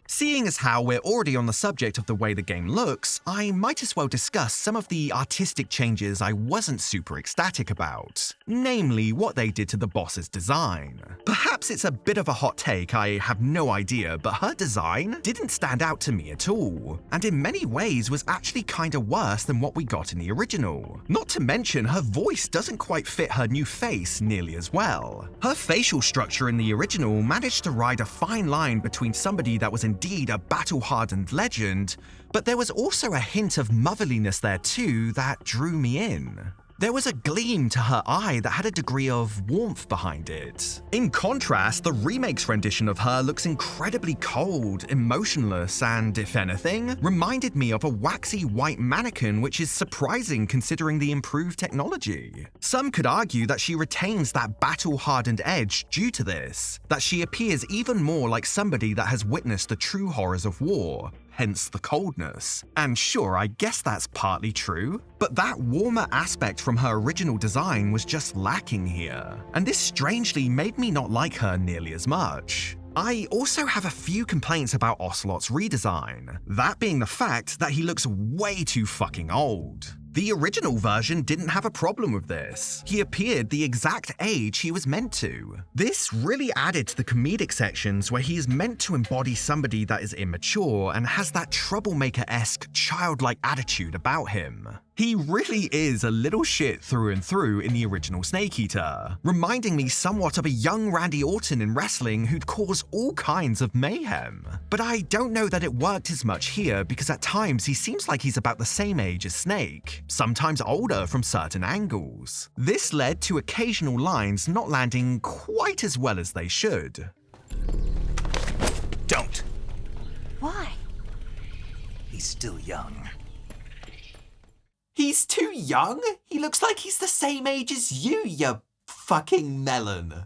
Seeing as how we're already on the subject of the way the game looks, I might as well discuss some of the artistic changes I wasn't super ecstatic about, namely what they did to the boss's design. Perhaps it's a bit of a hot take, I have no idea, but her design didn't stand out to me at all, and in many ways was actually kinda worse than what we got in the original. Not to mention, her voice doesn't quite fit her new face nearly as well. Her facial structure in the original managed to ride a fine line between somebody that was indeed a battle-hardened legend, but there was also a hint of motherliness there too that drew me in. There was a gleam to her eye that had a degree of warmth behind it. In contrast, the remake's rendition of her looks incredibly cold, emotionless, and, if anything, reminded me of a waxy white mannequin, which is surprising considering the improved technology. Some could argue that she retains that battle-hardened edge due to this, that she appears even more like somebody that has witnessed the true horrors of war. hence the coldness. And sure, I guess that's partly true, but that warmer aspect from her original design was just lacking here, and this strangely made me not like her nearly as much. I also have a few complaints about Ocelot's redesign, that being the fact that he looks way too fucking old. The original version didn't have a problem with this. He appeared the exact age he was meant to. This really added to the comedic sections where he is meant to embody somebody that is immature and has that troublemaker-esque childlike attitude about him. He really is a little shit through and through in the original Snake Eater, reminding me somewhat of a young Randy Orton in wrestling who'd cause all kinds of mayhem. But I don't know that it worked as much here because at times he seems like he's about the same age as Snake, sometimes older from certain angles. This led to occasional lines not landing quite as well as they should. Don't. Why? He's still young. He's too young? He looks like he's the same age as you fucking melon.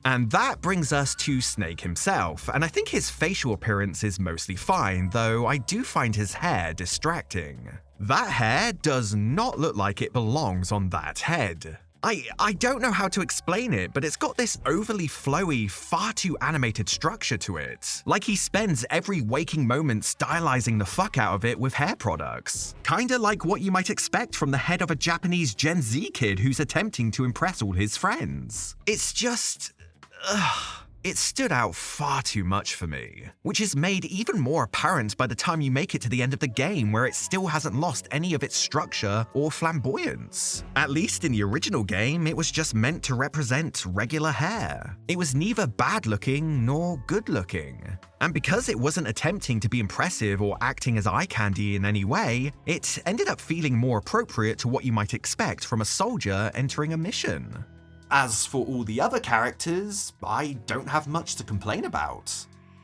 And that brings us to Snake himself, and I think his facial appearance is mostly fine, though I do find his hair distracting. That hair does not look like it belongs on that head. I don't know how to explain it, but it's got this overly flowy, far too animated structure to it. Like he spends every waking moment stylizing the fuck out of it with hair products. Kinda like what you might expect from the head of a Japanese Gen Z kid who's attempting to impress all his friends. It's just... It stood out far too much for me, which is made even more apparent by the time you make it to the end of the game where it still hasn't lost any of its structure or flamboyance. At least in the original game, it was just meant to represent regular hair. It was neither bad looking nor good looking. And because it wasn't attempting to be impressive or acting as eye candy in any way, it ended up feeling more appropriate to what you might expect from a soldier entering a mission. As for all the other characters, I don't have much to complain about.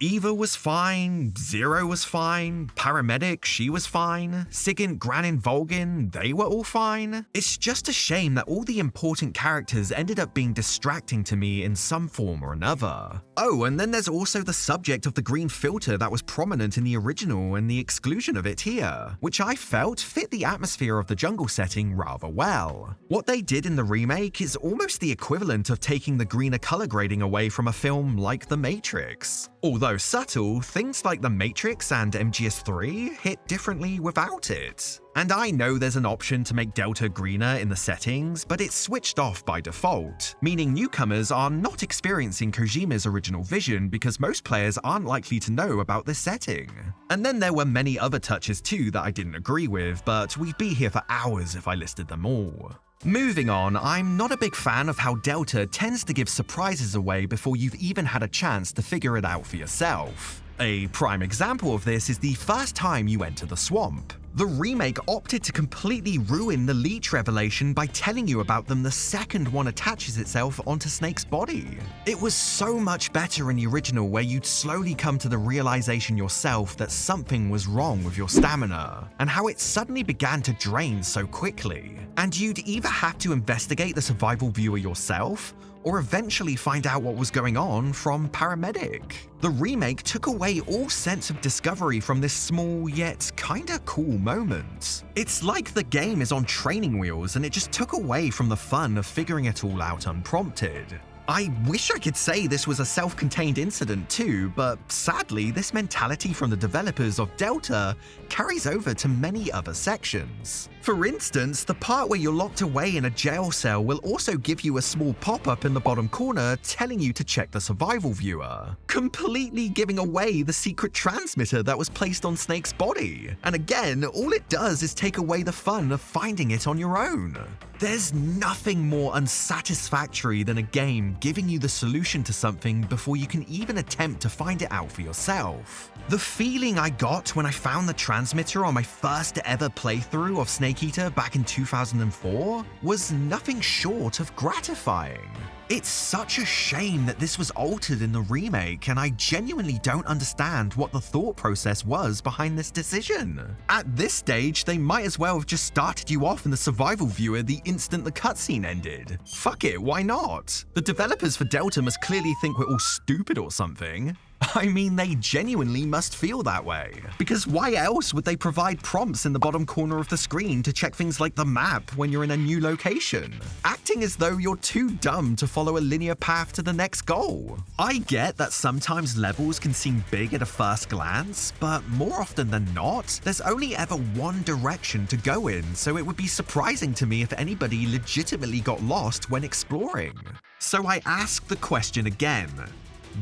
Eva was fine, Zero was fine, Paramedic, she was fine, Sigint, Granin, Volgin, they were all fine. It's just a shame that all the important characters ended up being distracting to me in some form or another. Oh, and then there's also the subject of the green filter that was prominent in the original and the exclusion of it here, which I felt fit the atmosphere of the jungle setting rather well. What they did in the remake is almost the equivalent of taking the greener color grading away from a film like The Matrix. Although subtle, things like The Matrix and MGS3 hit differently without it. And I know there's an option to make Delta greener in the settings, but it's switched off by default, meaning newcomers are not experiencing Kojima's original vision because most players aren't likely to know about this setting. And then there were many other touches too that I didn't agree with, but we'd be here for hours if I listed them all. Moving on, I'm not a big fan of how Delta tends to give surprises away before you've even had a chance to figure it out for yourself. A prime example of this is the first time you enter the swamp. The remake opted to completely ruin the leech revelation by telling you about them the second one attaches itself onto Snake's body. It was so much better in the original where you'd slowly come to the realization yourself that something was wrong with your stamina, and how it suddenly began to drain so quickly. And you'd either have to investigate the survival viewer yourself, or eventually find out what was going on from Paramedic. The remake took away all sense of discovery from this small yet kinda cool moment. It's like the game is on training wheels and it just took away from the fun of figuring it all out unprompted. I wish I could say this was a self-contained incident too, but sadly this mentality from the developers of Delta carries over to many other sections. For instance, the part where you're locked away in a jail cell will also give you a small pop-up in the bottom corner telling you to check the survival viewer, completely giving away the secret transmitter that was placed on Snake's body. And again, all it does is take away the fun of finding it on your own. There's nothing more unsatisfactory than a game giving you the solution to something before you can even attempt to find it out for yourself. The feeling I got when I found the transmitter on my first ever playthrough of Snake Eater back in 2004 was nothing short of gratifying. It's such a shame that this was altered in the remake, and I genuinely don't understand what the thought process was behind this decision. At this stage, they might as well have just started you off in the survival viewer the instant the cutscene ended. Fuck it, why not? The developers for Delta must clearly think we're all stupid or something. I mean, they genuinely must feel that way. Because why else would they provide prompts in the bottom corner of the screen to check things like the map when you're in a new location? Acting as though you're too dumb to follow a linear path to the next goal. I get that sometimes levels can seem big at a first glance, but more often than not, there's only ever one direction to go in, so it would be surprising to me if anybody legitimately got lost when exploring. So I ask the question again.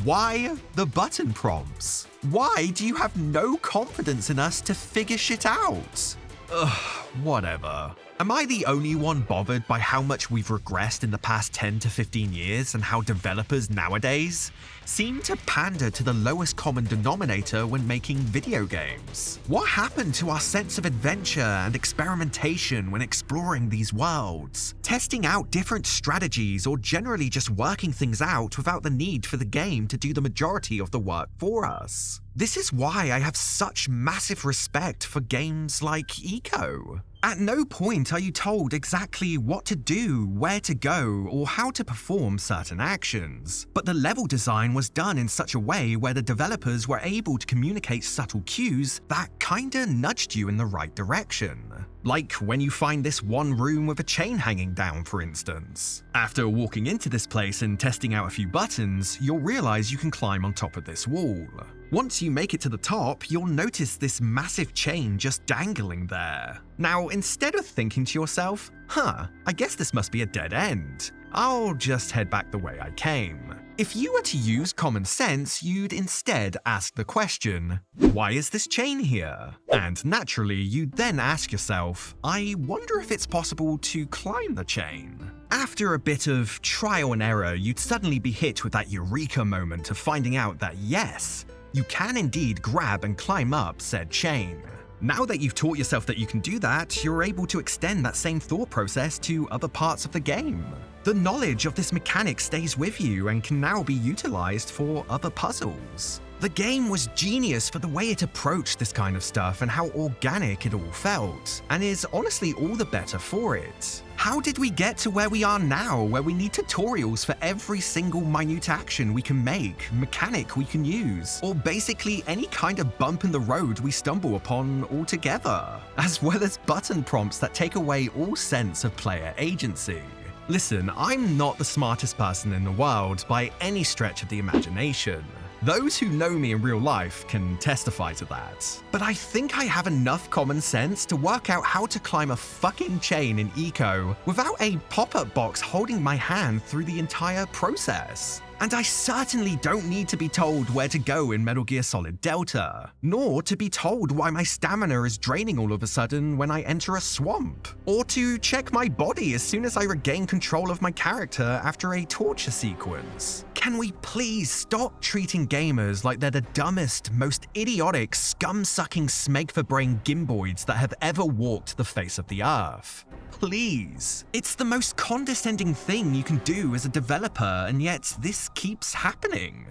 Why the button prompts? Why do you have no confidence in us to figure shit out? Ugh, whatever. Am I the only one bothered by how much we've regressed in the past 10 to 15 years and how developers nowadays seem to pander to the lowest common denominator when making video games? What happened to our sense of adventure and experimentation when exploring these worlds? Testing out different strategies or generally just working things out without the need for the game to do the majority of the work for us? This is why I have such massive respect for games like Eco. At no point are you told exactly what to do, where to go, or how to perform certain actions. But the level design was done in such a way where the developers were able to communicate subtle cues that kinda nudged you in the right direction. Like when you find this one room with a chain hanging down, for instance. After walking into this place and testing out a few buttons, you'll realize you can climb on top of this wall. Once you make it to the top, you'll notice this massive chain just dangling there. Now, instead of thinking to yourself, I guess this must be a dead end, I'll just head back the way I came. If you were to use common sense, you'd instead ask the question, why is this chain here? And naturally, you'd then ask yourself, I wonder if it's possible to climb the chain. After a bit of trial and error, you'd suddenly be hit with that eureka moment of finding out that yes, you can indeed grab and climb up said chain. Now that you've taught yourself that you can do that, you're able to extend that same thought process to other parts of the game. The knowledge of this mechanic stays with you and can now be utilized for other puzzles. The game was genius for the way it approached this kind of stuff and how organic it all felt, and is honestly all the better for it. How did we get to where we are now, where we need tutorials for every single minute action we can make, mechanic we can use, or basically any kind of bump in the road we stumble upon altogether, as well as button prompts that take away all sense of player agency? Listen, I'm not the smartest person in the world by any stretch of the imagination. Those who know me in real life can testify to that. But I think I have enough common sense to work out how to climb a fucking chain in Eco without a pop-up box holding my hand through the entire process. And I certainly don't need to be told where to go in Metal Gear Solid Delta, nor to be told why my stamina is draining all of a sudden when I enter a swamp, or to check my body as soon as I regain control of my character after a torture sequence. Can we please stop treating gamers like they're the dumbest, most idiotic, scum-sucking smeg-for-brain gimboids that have ever walked the face of the earth? Please. It's the most condescending thing you can do as a developer, and yet this keeps happening.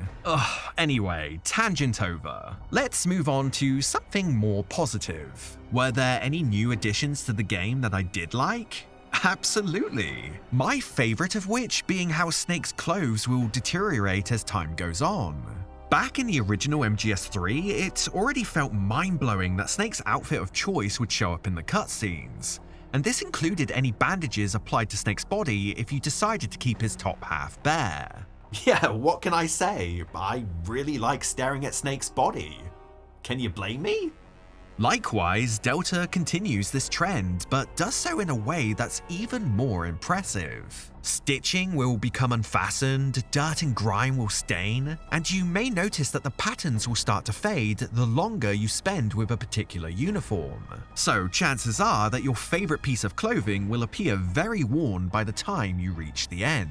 Anyway, tangent over. Let's move on to something more positive. Were there any new additions to the game that I did like? Absolutely. My favorite of which being how Snake's clothes will deteriorate as time goes on. Back in the original MGS3, it already felt mind-blowing that Snake's outfit of choice would show up in the cutscenes. And this included any bandages applied to Snake's body if you decided to keep his top half bare. Yeah, what can I say? I really like staring at Snake's body. Can you blame me? Likewise, Delta continues this trend, but does so in a way that's even more impressive. Stitching will become unfastened, dirt and grime will stain, and you may notice that the patterns will start to fade the longer you spend with a particular uniform. So chances are that your favorite piece of clothing will appear very worn by the time you reach the end.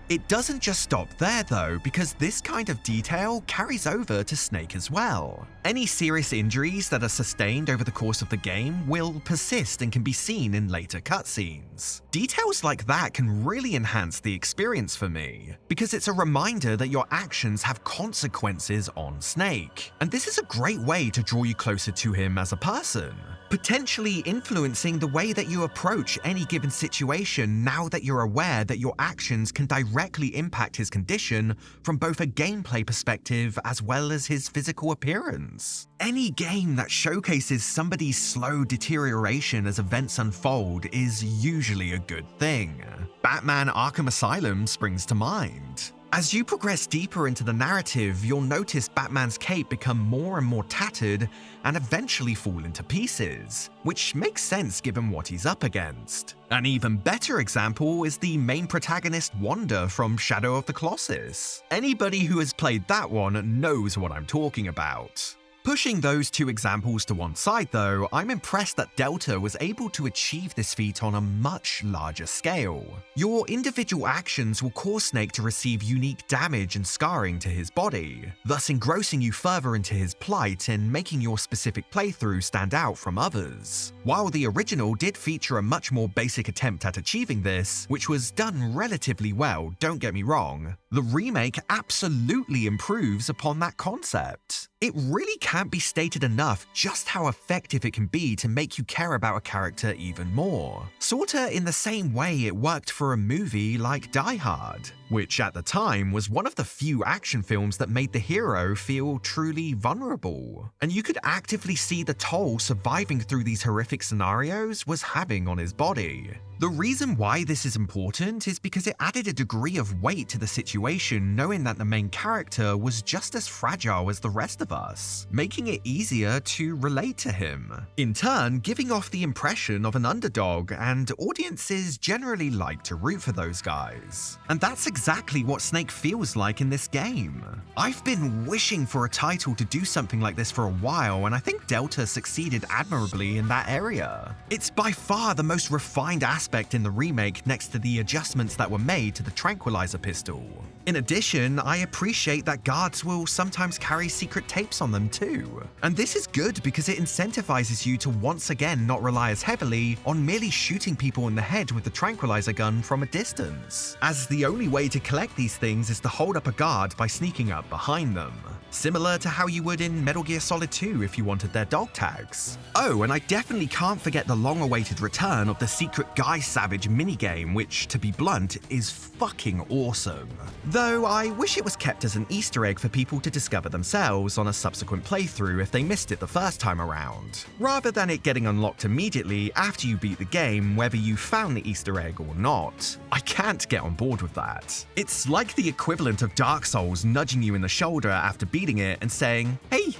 It doesn't just stop there though, because this kind of detail carries over to Snake as well. Any serious injuries that are sustained over the course of the game will persist and can be seen in later cutscenes. Details like that can really enhance the experience for me, because it's a reminder that your actions have consequences on Snake, and this is a great way to draw you closer to him as a person. potentially influencing the way that you approach any given situation now that you're aware that your actions can directly impact his condition from both a gameplay perspective as well as his physical appearance. Any game that showcases somebody's slow deterioration as events unfold is usually a good thing. Batman Arkham Asylum springs to mind. As you progress deeper into the narrative, you'll notice Batman's cape become more and more tattered and eventually fall into pieces, which makes sense given what he's up against. An even better example is the main protagonist Wanda from Shadow of the Colossus. Anybody who has played that one knows what I'm talking about. Pushing those two examples to one side though, I'm impressed that Delta was able to achieve this feat on a much larger scale. Your individual actions will cause Snake to receive unique damage and scarring to his body, thus engrossing you further into his plight and making your specific playthrough stand out from others. While the original did feature a much more basic attempt at achieving this, which was done relatively well, don't get me wrong, the remake absolutely improves upon that concept. It really can't be stated enough just how effective it can be to make you care about a character even more. Sorta in the same way it worked for a movie like Die Hard, which at the time was one of the few action films that made the hero feel truly vulnerable. And you could actively see the toll surviving through these horrific scenarios was having on his body. The reason why this is important is because it added a degree of weight to the situation knowing that the main character was just as fragile as the rest of us, making it easier to relate to him. In turn, giving off the impression of an underdog, and audiences generally like to root for those guys. And that's exactly what Snake feels like in this game. I've been wishing for a title to do something like this for a while, and I think Delta succeeded admirably in that area. It's by far the most refined aspect in the remake next to the adjustments that were made to the tranquilizer pistol. In addition, I appreciate that guards will sometimes carry secret tapes on them too. And this is good because it incentivizes you to once again not rely as heavily on merely shooting people in the head with the tranquilizer gun from a distance, as the only way to collect these things is to hold up a guard by sneaking up behind them. Similar to how you would in Metal Gear Solid 2 if you wanted their dog tags. Oh, and I definitely can't forget the long-awaited return of the secret Guy Savage minigame, which, to be blunt, is fucking awesome. Though I wish it was kept as an Easter egg for people to discover themselves on a subsequent playthrough if they missed it the first time around, rather than it getting unlocked immediately after you beat the game whether you found the Easter egg or not. I can't get on board with that. It's like the equivalent of Dark Souls nudging you in the shoulder after beating it and saying, hey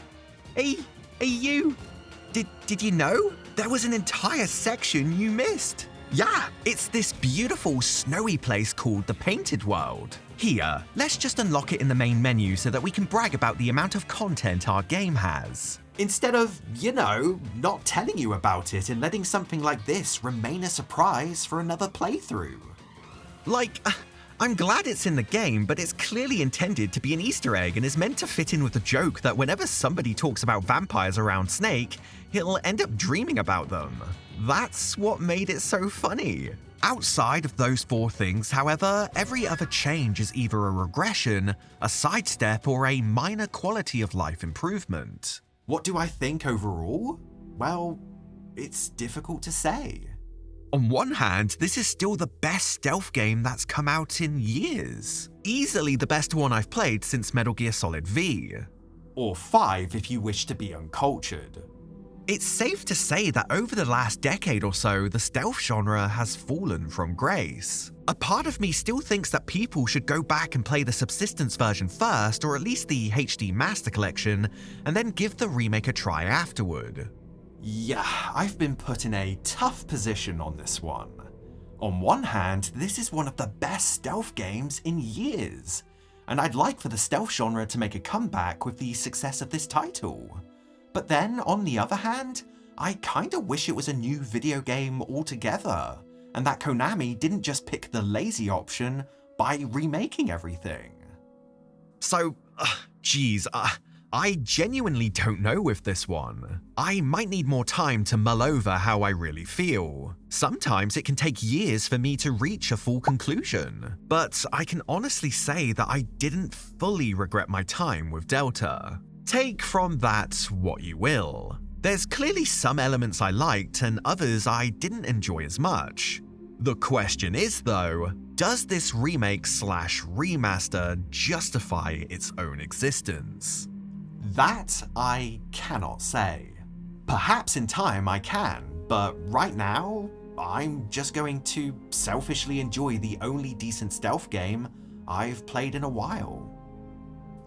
you, did you know? There was an entire section you missed. Yeah, it's this beautiful snowy place called the Painted World. Here, let's just unlock it in the main menu so that we can brag about the amount of content our game has. Instead of, not telling you about it and letting something like this remain a surprise for another playthrough. I'm glad it's in the game, but it's clearly intended to be an Easter egg and is meant to fit in with the joke that whenever somebody talks about vampires around Snake, he'll end up dreaming about them. That's what made it so funny. Outside of those four things, however, every other change is either a regression, a sidestep, or a minor quality of life improvement. What do I think overall? Well, it's difficult to say. On one hand, this is still the best stealth game that's come out in years. Easily the best one I've played since Metal Gear Solid V. Or 5 if you wish to be uncultured. It's safe to say that over the last decade or so, the stealth genre has fallen from grace. A part of me still thinks that people should go back and play the Subsistence version first, or at least the HD Master Collection, and then give the remake a try afterward. Yeah, I've been put in a tough position on this one. On one hand, this is one of the best stealth games in years, and I'd like for the stealth genre to make a comeback with the success of this title. But then, on the other hand, I kinda wish it was a new video game altogether, and that Konami didn't just pick the lazy option by remaking everything. So, I genuinely don't know with this one. I might need more time to mull over how I really feel. Sometimes it can take years for me to reach a full conclusion, but I can honestly say that I didn't fully regret my time with Delta. Take from that what you will. There's clearly some elements I liked and others I didn't enjoy as much. The question is though, does this remake/remaster justify its own existence? That I cannot say. Perhaps in time I can, but right now, I'm just going to selfishly enjoy the only decent stealth game I've played in a while.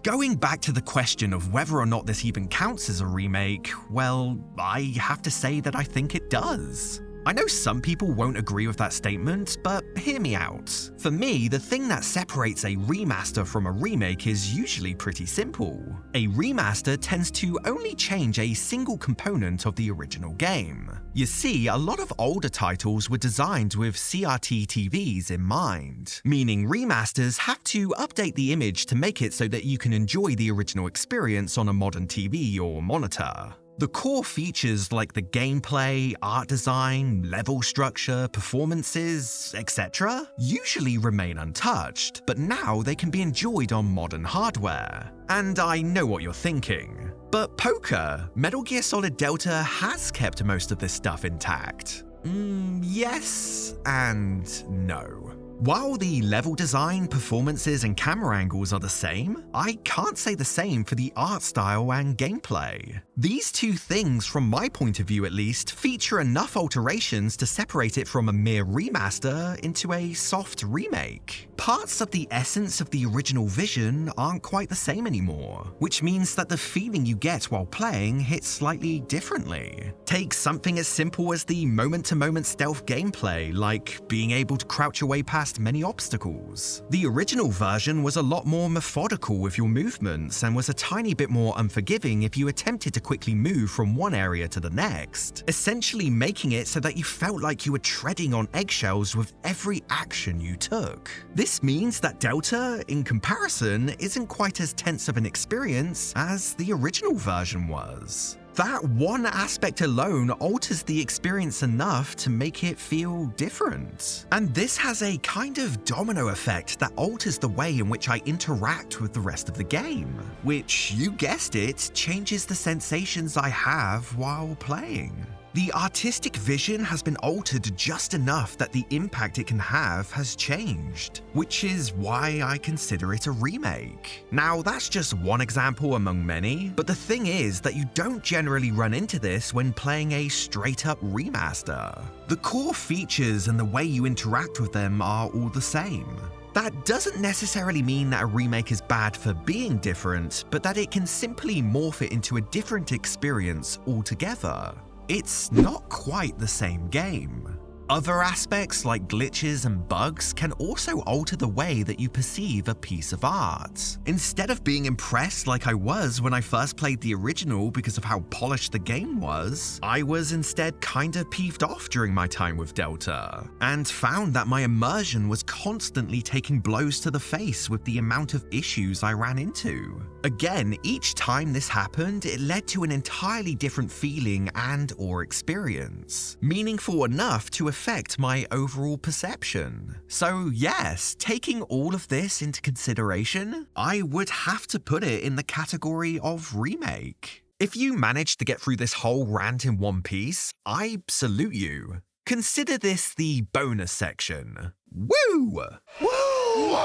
Going back to the question of whether or not this even counts as a remake, well, I have to say that I think it does. I know some people won't agree with that statement, but hear me out. For me, the thing that separates a remaster from a remake is usually pretty simple. A remaster tends to only change a single component of the original game. You see, a lot of older titles were designed with CRT TVs in mind, meaning remasters have to update the image to make it so that you can enjoy the original experience on a modern TV or monitor. The core features like the gameplay, art design, level structure, performances, etc. usually remain untouched, but now they can be enjoyed on modern hardware. And I know what you're thinking. But poker, Metal Gear Solid Delta has kept most of this stuff intact. Yes and no. While the level design, performances, and camera angles are the same, I can't say the same for the art style and gameplay. These two things, from my point of view at least, feature enough alterations to separate it from a mere remaster into a soft remake. Parts of the essence of the original vision aren't quite the same anymore, which means that the feeling you get while playing hits slightly differently. Take something as simple as the moment-to-moment stealth gameplay, like being able to crouch away past many obstacles. The original version was a lot more methodical with your movements and was a tiny bit more unforgiving if you attempted to quickly move from one area to the next, essentially making it so that you felt like you were treading on eggshells with every action you took. This means that Delta, in comparison, isn't quite as tense of an experience as the original version was. That one aspect alone alters the experience enough to make it feel different. And this has a kind of domino effect that alters the way in which I interact with the rest of the game, which, you guessed it, changes the sensations I have while playing. The artistic vision has been altered just enough that the impact it can have has changed, which is why I consider it a remake. Now, that's just one example among many, but the thing is that you don't generally run into this when playing a straight-up remaster. The core features and the way you interact with them are all the same. That doesn't necessarily mean that a remake is bad for being different, but that it can simply morph it into a different experience altogether. It's not quite the same game. Other aspects like glitches and bugs can also alter the way that you perceive a piece of art. Instead of being impressed like I was when I first played the original because of how polished the game was, I was instead kinda peeved off during my time with Delta, and found that my immersion was constantly taking blows to the face with the amount of issues I ran into. Again, each time this happened, it led to an entirely different feeling and/or experience, meaningful enough to affect my overall perception. So yes, taking all of this into consideration, I would have to put it in the category of remake. If you managed to get through this whole rant in one piece, I salute you. Consider this the bonus section. Woo! Woo! Woo!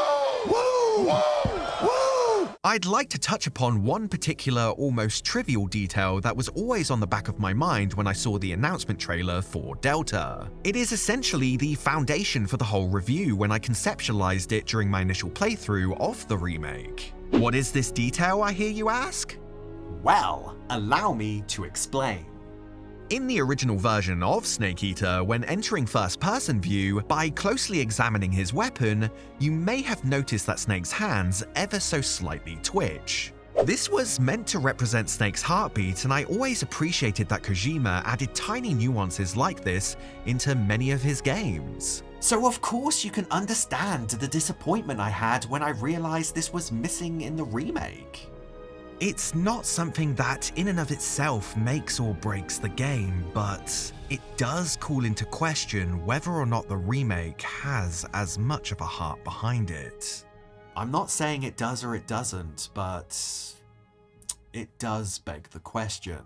Woo! I'd like to touch upon one particular, almost trivial detail that was always on the back of my mind when I saw the announcement trailer for Delta. It is essentially the foundation for the whole review when I conceptualized it during my initial playthrough of the remake. What is this detail, I hear you ask? Well, allow me to explain. In the original version of Snake Eater, when entering first-person view, by closely examining his weapon, you may have noticed that Snake's hands ever so slightly twitch. This was meant to represent Snake's heartbeat, and I always appreciated that Kojima added tiny nuances like this into many of his games. So of course you can understand the disappointment I had when I realized this was missing in the remake. It's not something that in and of itself makes or breaks the game, but it does call into question whether or not the remake has as much of a heart behind it. I'm not saying it does or it doesn't, but it does beg the question.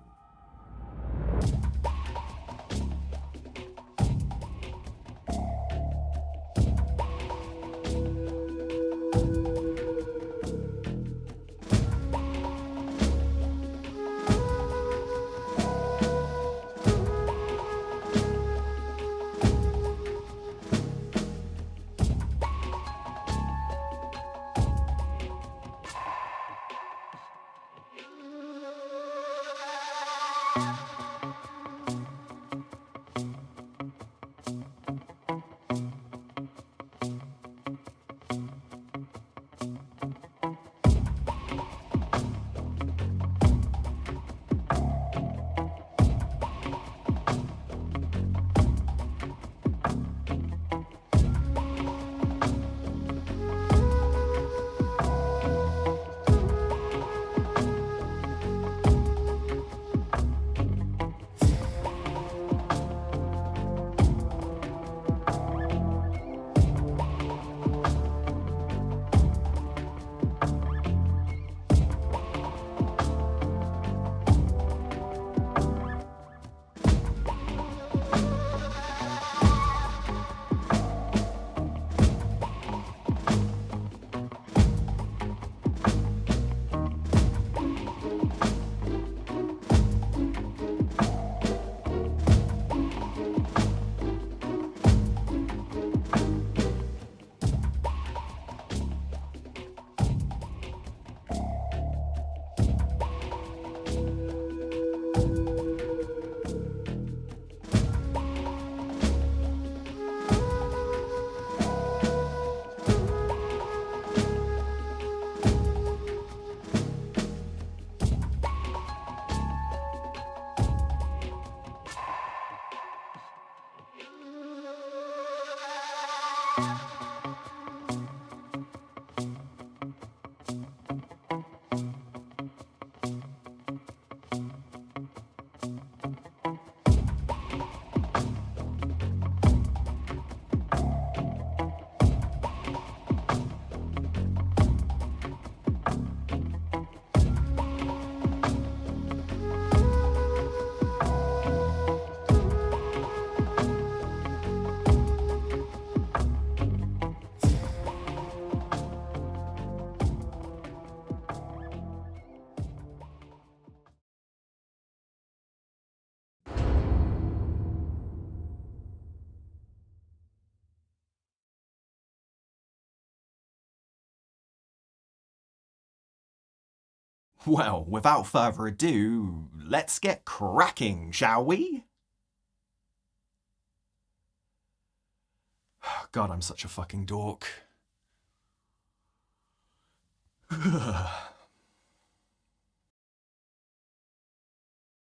Well, without further ado, let's get cracking, shall we? God, I'm such a fucking dork.